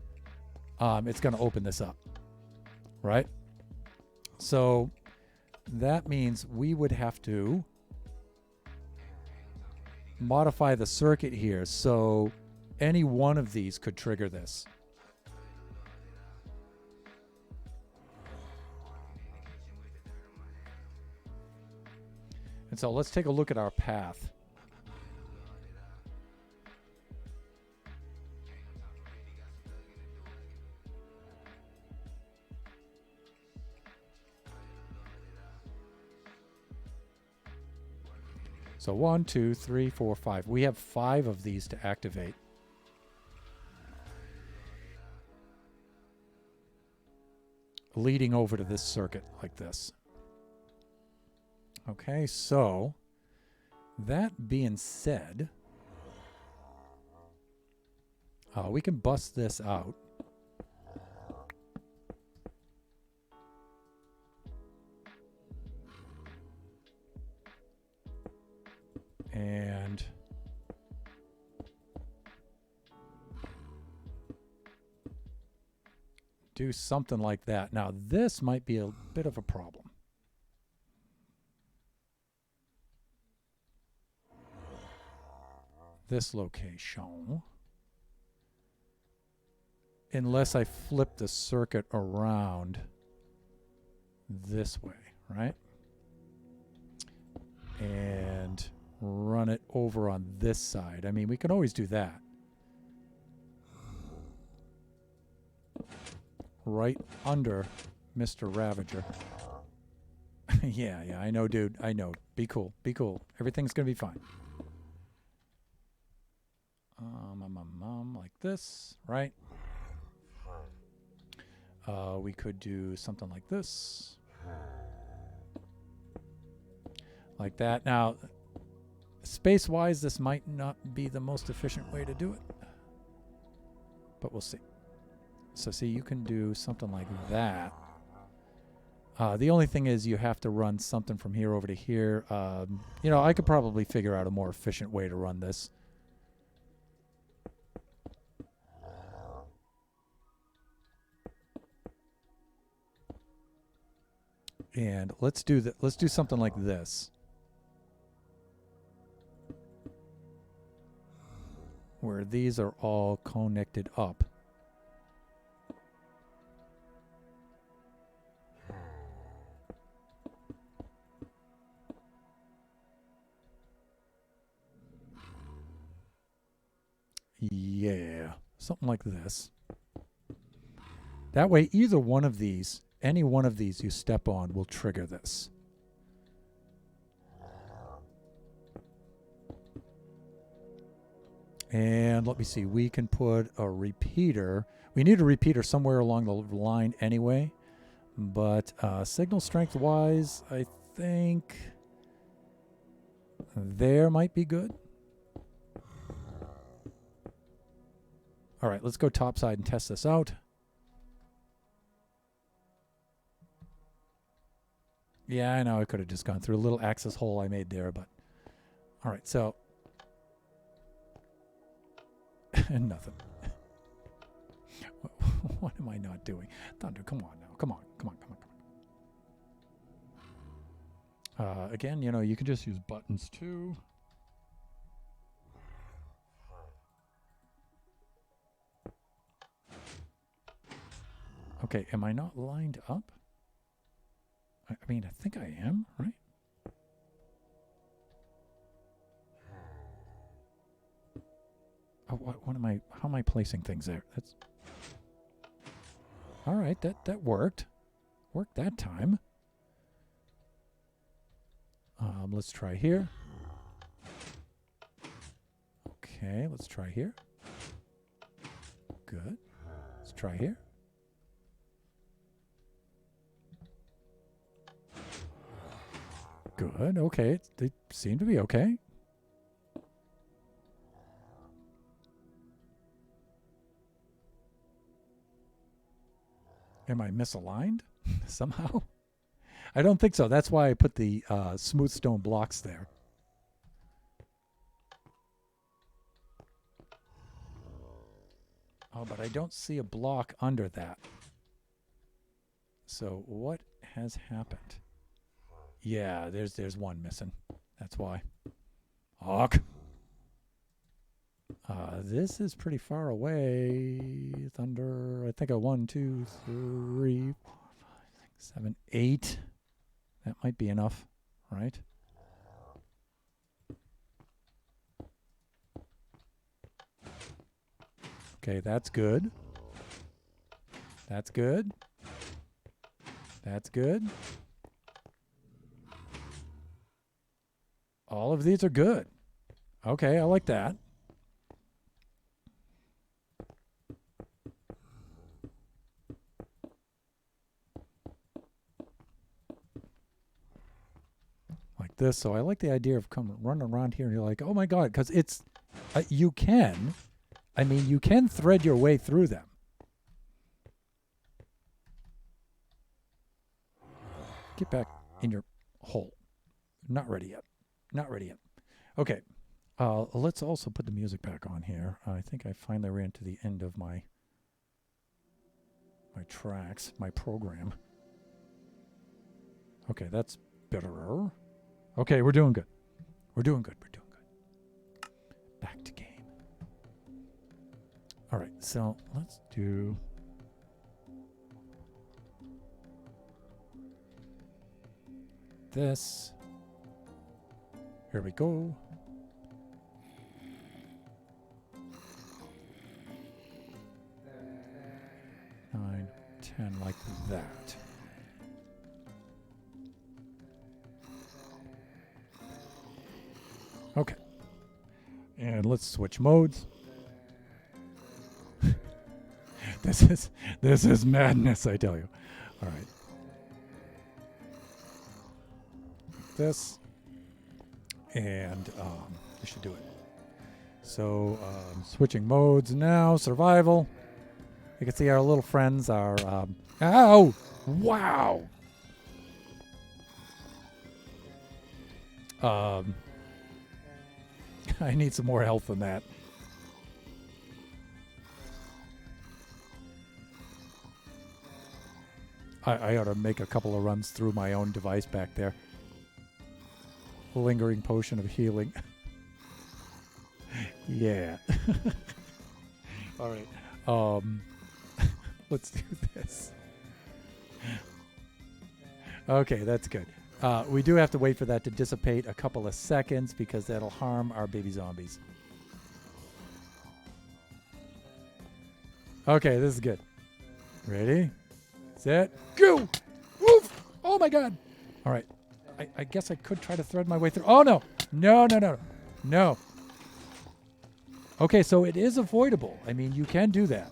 it's going to open this up, right? So that means we would have to modify the circuit here. So any one of these could trigger this. And so let's take a look at our path. So 1, 2, 3, 4, 5. We have 5 of these to activate. Leading over to this circuit like this. Okay, so that being said, we can bust this out. And do something like that. Now, this might be a bit of a problem. This location. Unless I flip the circuit around this way, right? And run it over on this side. I mean, we can always do that. Right under Mr. Ravager. Yeah, I know, dude. I know. Be cool. Be cool. Everything's going to be fine. Like this, right? We could do something like this. Like that. Now, space-wise, this might not be the most efficient way to do it. But we'll see. So see, you can do something like that. The only thing is you have to run something from here over to here. You know, I could probably figure out a more efficient way to run this. And let's do that. Let's do something like this. Where these are all connected up. Yeah, something like this. That way, either one of these, any one of these you step on will trigger this. And let me see, we can put a repeater. We need a repeater somewhere along the line anyway. But signal strength wise, I think there might be good. All right, let's go topside and test this out. Yeah, I know I could have just gone through a little access hole I made there, but all right, so and nothing. What am I not doing? Thunder, come on now. Come on. Again, you know, you can just use buttons too. Okay, am I not lined up? I mean, I think I am, right? Oh, what am I? How am I placing things there? That's all right. That worked. Worked that time. Let's try here. Okay, let's try here. Good. Let's try here. Good. Okay, they seem to be okay. Am I misaligned somehow? I don't think so. That's why I put the smooth stone blocks there. Oh, but I don't see a block under that. So what has happened? Yeah, there's one missing. That's why. Hawk. This is pretty far away. Thunder. I think a 1, 2, 3, 4, 5, 6, 7, 8. That might be enough, right? Okay, that's good. That's good. That's good. All of these are good. Okay, I like that. Like this. So I like the idea of coming running around here and you're like, oh my God, because it's, you can thread your way through them. Get back in your hole. Not ready yet. Not ready yet. Okay. Let's also put the music back on here. I think I finally ran to the end of my tracks, my program. Okay, that's better. Okay, we're doing good. We're doing good. We're doing good. Back to game. All right, so let's do... this. Here we go. Nine, 10, like that. Okay. And let's switch modes. This is madness, I tell you. All right. This. And we should do it. So switching modes now. Survival. You can see our little friends are... oh! Wow! I need some more health than that. I ought to make a couple of runs through my own device back there. Lingering potion of healing. Yeah. All right. Let's do this. Okay, that's good. We do have to wait for that to dissipate a couple of seconds because that'll harm our baby zombies. Okay, this is good. Ready? Set. Go! Woof! Oh my God! All right. I guess I could try to thread my way through. Oh, no. No, no, no. No. Okay, so it is avoidable. I mean, you can do that.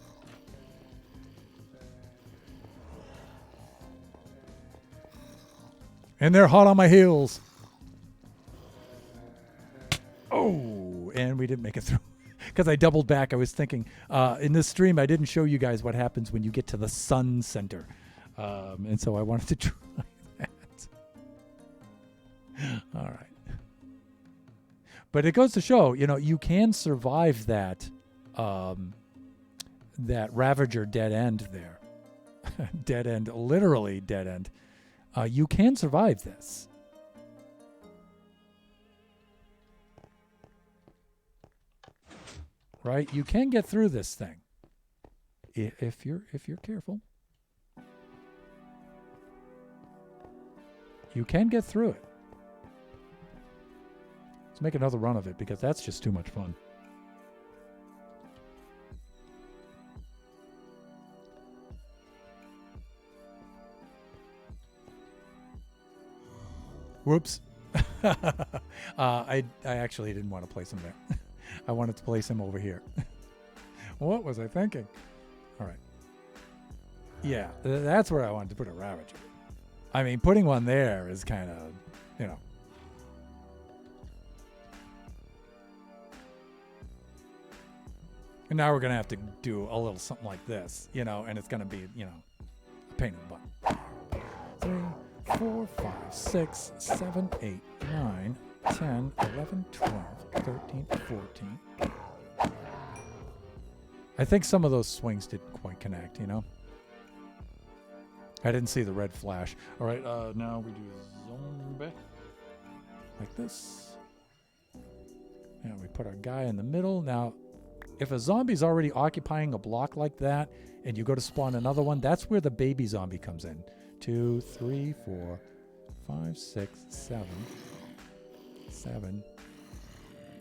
And they're hot on my heels. Oh, and we didn't make it through. Because I doubled back. I was thinking, in this stream, I didn't show you guys what happens when you get to the sun center. And so I wanted to try that. All right. But it goes to show, you can survive that that Ravager dead end there. Dead end, literally dead end. You can survive this. Right? You can get through this thing. If you're careful. You can get through it. Let's make another run of it because that's just too much fun. Whoops. I actually didn't want to place him there. I wanted to place him over here. What was I thinking? All right. Yeah, that's where I wanted to put a Ravager. I mean, putting one there is kind of, And now we're going to have to do a little something like this, and it's going to be, a pain in the butt. 3, 4, 5, 6, 7, 8, 9, 10, 11, 12, 13, 14. I think some of those swings didn't quite connect, I didn't see the red flash. All right, now we do zombie. Like this. And we put our guy in the middle. Now, if a zombie's already occupying a block like that, and you go to spawn another one, that's where the baby zombie comes in. 2, 3, 4, 5, 6, 7, 7,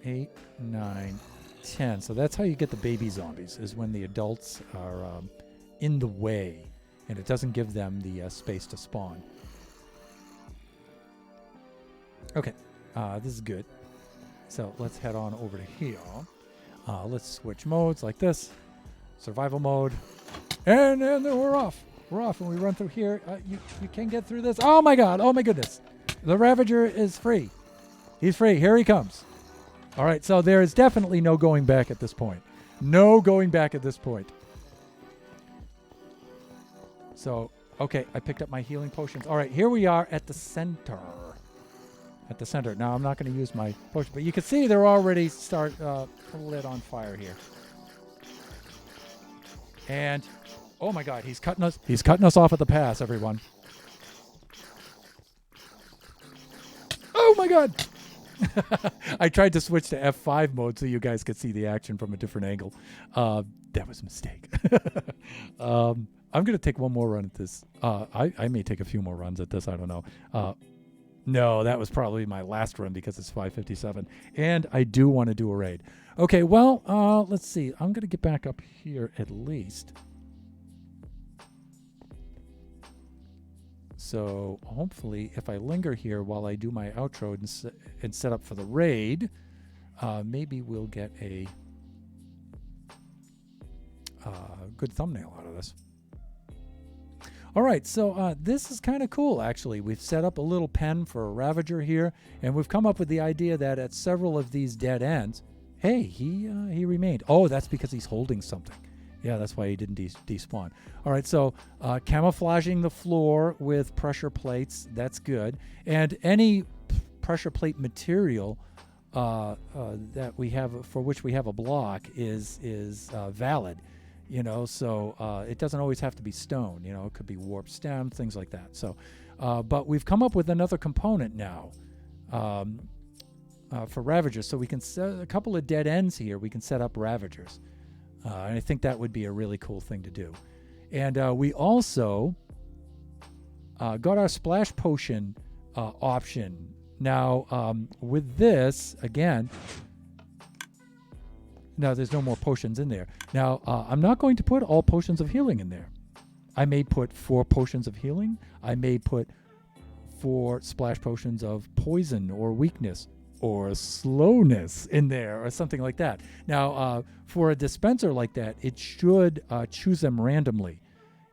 8, 9, 10. So that's how you get the baby zombies, is when the adults are in the way, and it doesn't give them the space to spawn. Okay, this is good. So let's head on over to here. Let's switch modes like this. Survival mode. And then we're off. We're off, and we run through here. You can get through this. Oh my god. Oh my goodness. The Ravager is free. He's free. Here he comes. All right, so there is definitely no going back at this point. No going back at this point. So, okay, I picked up my healing potions. All right, here we are at the center. At the center. Now, I'm not going to use my potion, but you can see they're already lit on fire here. And, oh my god, he's cutting us off at the pass, everyone. Oh my god! I tried to switch to F5 mode so you guys could see the action from a different angle. That was a mistake. I'm going to take one more run at this. I may take a few more runs at this. I don't know. No, that was probably my last run because it's 5:57. And I do want to do a raid. Okay, well, let's see. I'm going to get back up here at least. So hopefully if I linger here while I do my outro and set up for the raid, maybe we'll get a good thumbnail out of this. All right, so this is kind of cool, actually. We've set up a little pen for a Ravager here, and we've come up with the idea that at several of these dead ends, hey, he remained. Oh, that's because he's holding something. Yeah, that's why he didn't despawn. All right, so camouflaging the floor with pressure plates, that's good. And any pressure plate material that we have, for which we have a block, is valid. You know, so it doesn't always have to be stone. You know, it could be warped stem, things like that. So, but we've come up with another component now for Ravagers. So we can set a couple of dead ends here. We can set up Ravagers. And I think that would be a really cool thing to do. And we also got our splash potion option. Now, with this, again, now there's no more potions in there. Now, I'm not going to put all potions of healing in there. I may put 4 potions of healing. I may put 4 splash potions of poison or weakness or slowness in there or something like that. Now, for a dispenser like that, it should choose them randomly.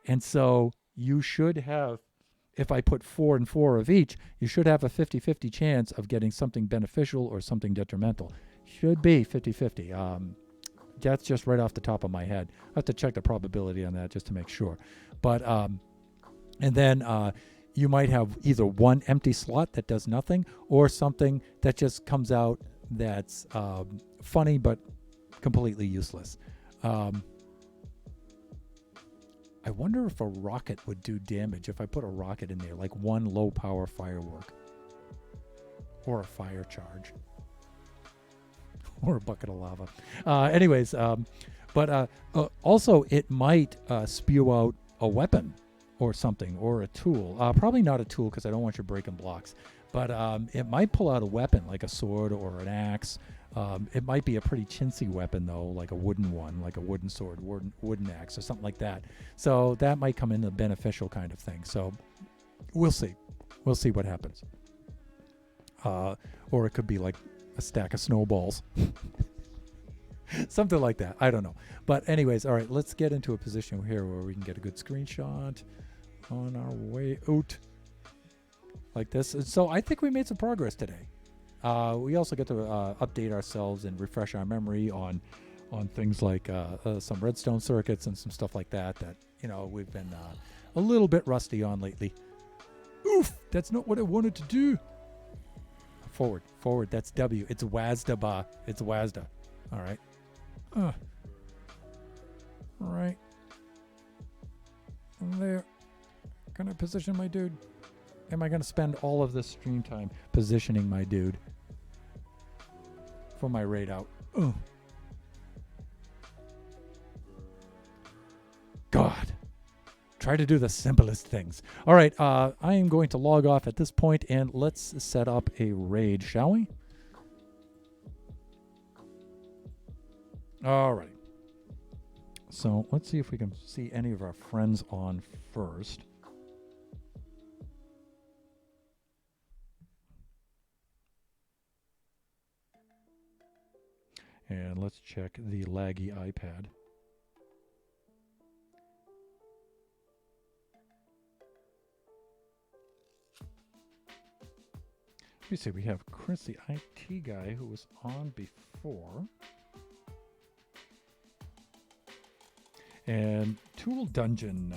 And so you should have, if I put 4 and 4 of each, you should have a 50-50 chance of getting something beneficial or something detrimental. Should be 50-50. That's just right off the top of my head. I have to check the probability on that just to make sure. But, and then you might have either one empty slot that does nothing or something that just comes out that's funny but completely useless. I wonder if a rocket would do damage if I put a rocket in there, like one low power firework or a fire charge or a bucket of lava. Anyways, but also it might spew out a weapon or something, or a tool. Probably not a tool because I don't want you breaking blocks. But it might pull out a weapon like a sword or an axe. It might be a pretty chintzy weapon though, like a wooden one, like a wooden sword, wooden axe, or something like that. So that might come in a beneficial kind of thing. So we'll see. We'll see what happens. Or it could be like a stack of snowballs. Something like that. I don't know. But anyways, all right, let's get into a position here where we can get a good screenshot on our way out like this. And so I think we made some progress today. We also get to update ourselves and refresh our memory on things like some redstone circuits and some stuff like that you know, we've been a little bit rusty on lately. Oof, that's not what I wanted to do. Forward, that's W. It's WASDA ba. It's WASDA. All right. All right. There. Can I position my dude? Am I going to spend all of this stream time positioning my dude for my raid out? Ugh. God. Try to do the simplest things. All right, I am going to log off at this point, and let's set up a raid, shall we? All right. So let's see if we can see any of our friends on first. And let's check the laggy iPad. Let me see. We have Chris, the IT guy, who was on before. And Tool Dungeon.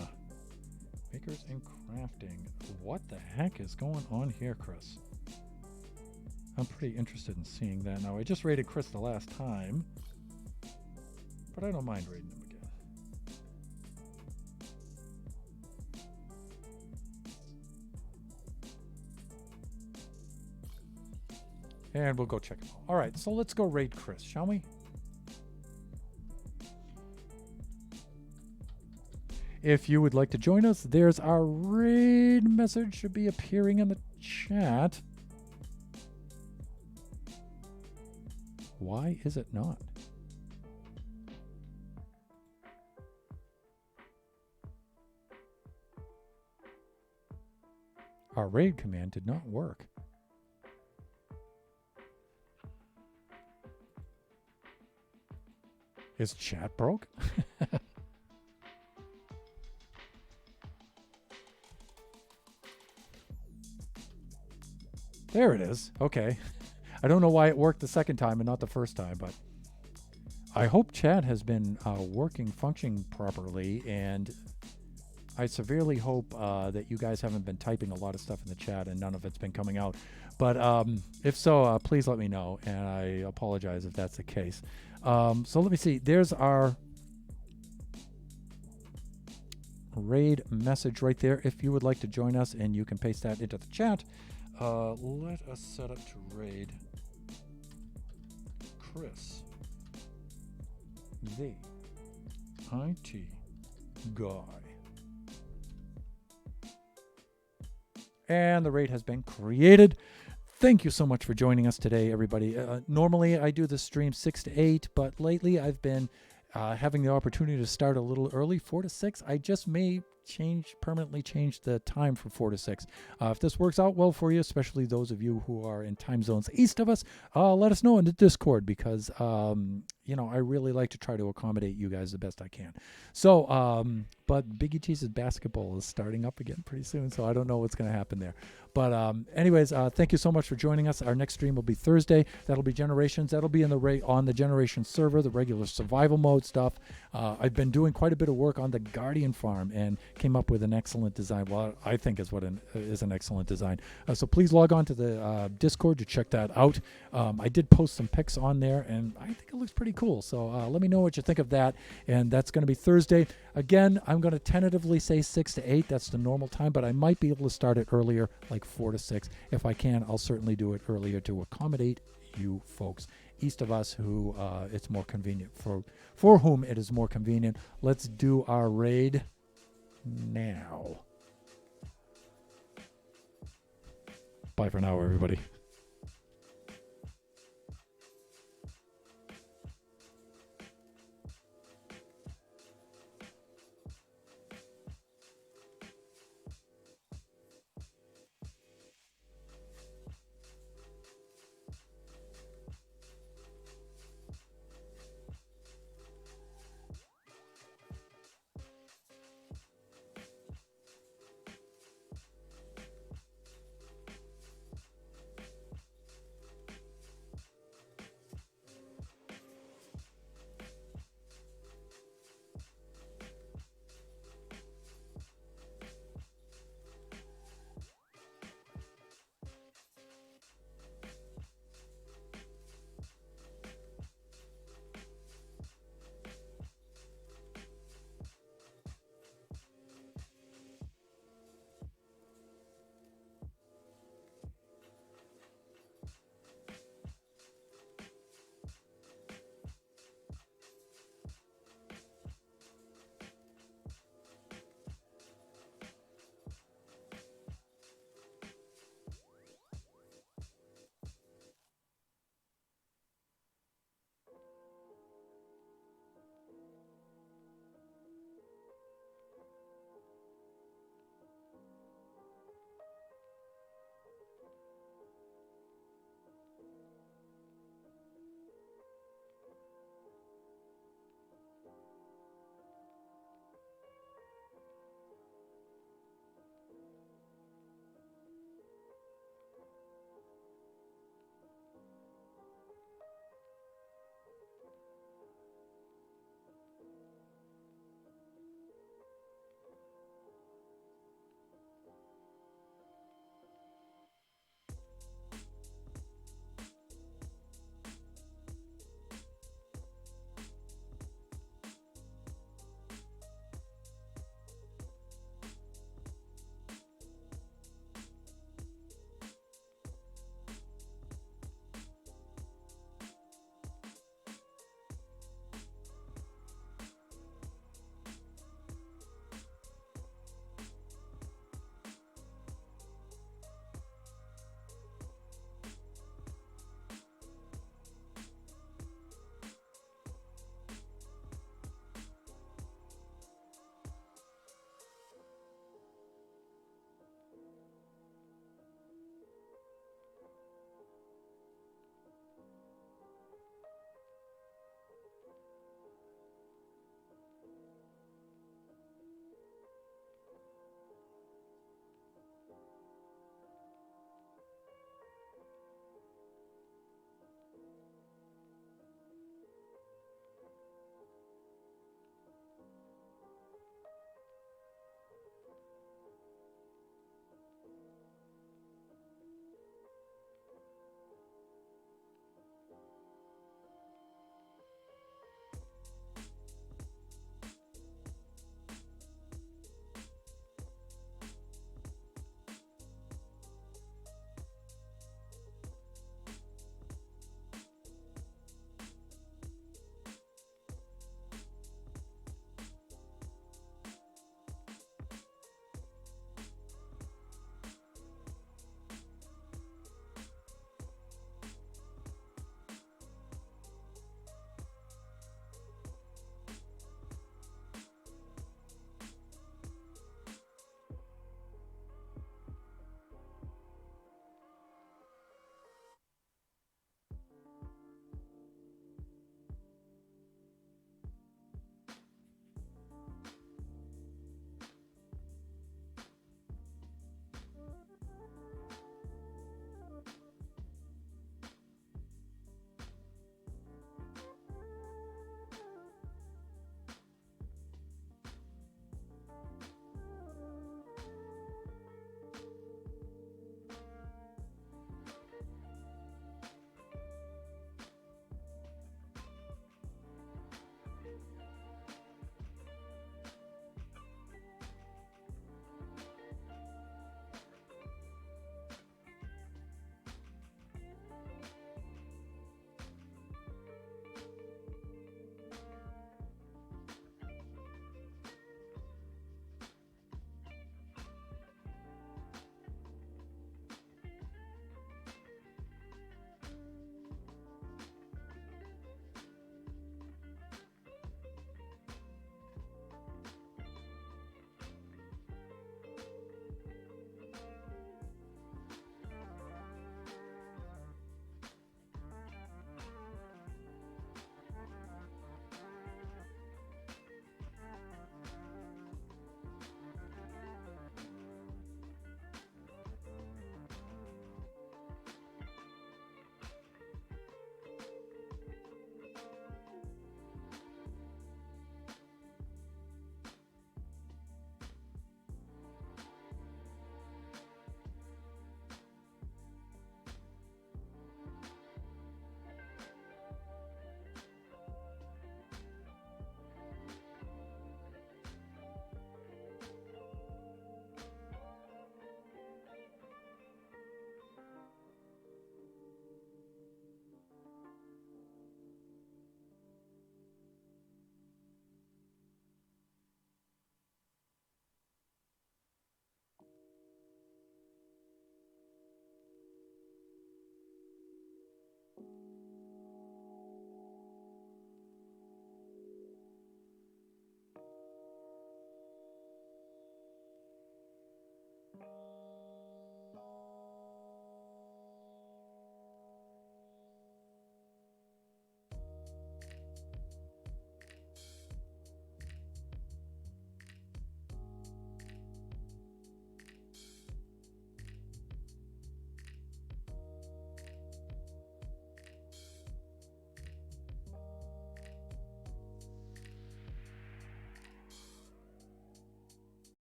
Makers and Crafting. What the heck is going on here, Chris? I'm pretty interested in seeing that. Now, I just rated Chris the last time, but I don't mind rating him again. And we'll go check him out. All right, so let's go raid Chris, shall we? If you would like to join us, there's our raid message should be appearing in the chat. Why is it not? Our raid command did not work. Is chat broke? There it is. Okay. I don't know why it worked the second time and not the first time, but I hope chat has been functioning properly, and I severely hope that you guys haven't been typing a lot of stuff in the chat and none of it's been coming out. But if so, please let me know, and I apologize if that's the case. So let me see. There's our raid message right there. If you would like to join us, and you can paste that into the chat. Let us set up to raid Chris, the IT guy. And the raid has been created. Thank you so much for joining us today, everybody. Normally, I do the stream 6 to 8, but lately I've been having the opportunity to start a little early, 4 to 6. I just may permanently change the time from 4 to 6. If this works out well for you, especially those of you who are in time zones east of us, let us know in the Discord, because I really like to try to accommodate you guys the best I can. So, but Biggie Cheese's basketball is starting up again pretty soon, so I don't know what's going to happen there. But anyways, thank you so much for joining us. Our next stream will be Thursday. That'll be Generations. That'll be on the Generations server, the regular survival mode stuff. I've been doing quite a bit of work on the Guardian farm and came up with an excellent design. Well, I think is an excellent design. So please log on to the Discord to check that out. I did post some pics on there, and I think it looks pretty cool. So let me know what you think of that. And that's going to be Thursday. Again, I'm going to tentatively say 6 to 8. That's the normal time, but I might be able to start it earlier, like 4 to 6. If I can, I'll certainly do it earlier to accommodate you folks east of us who it's more convenient for whom it is more convenient. Let's do our raid now. Bye for now, everybody.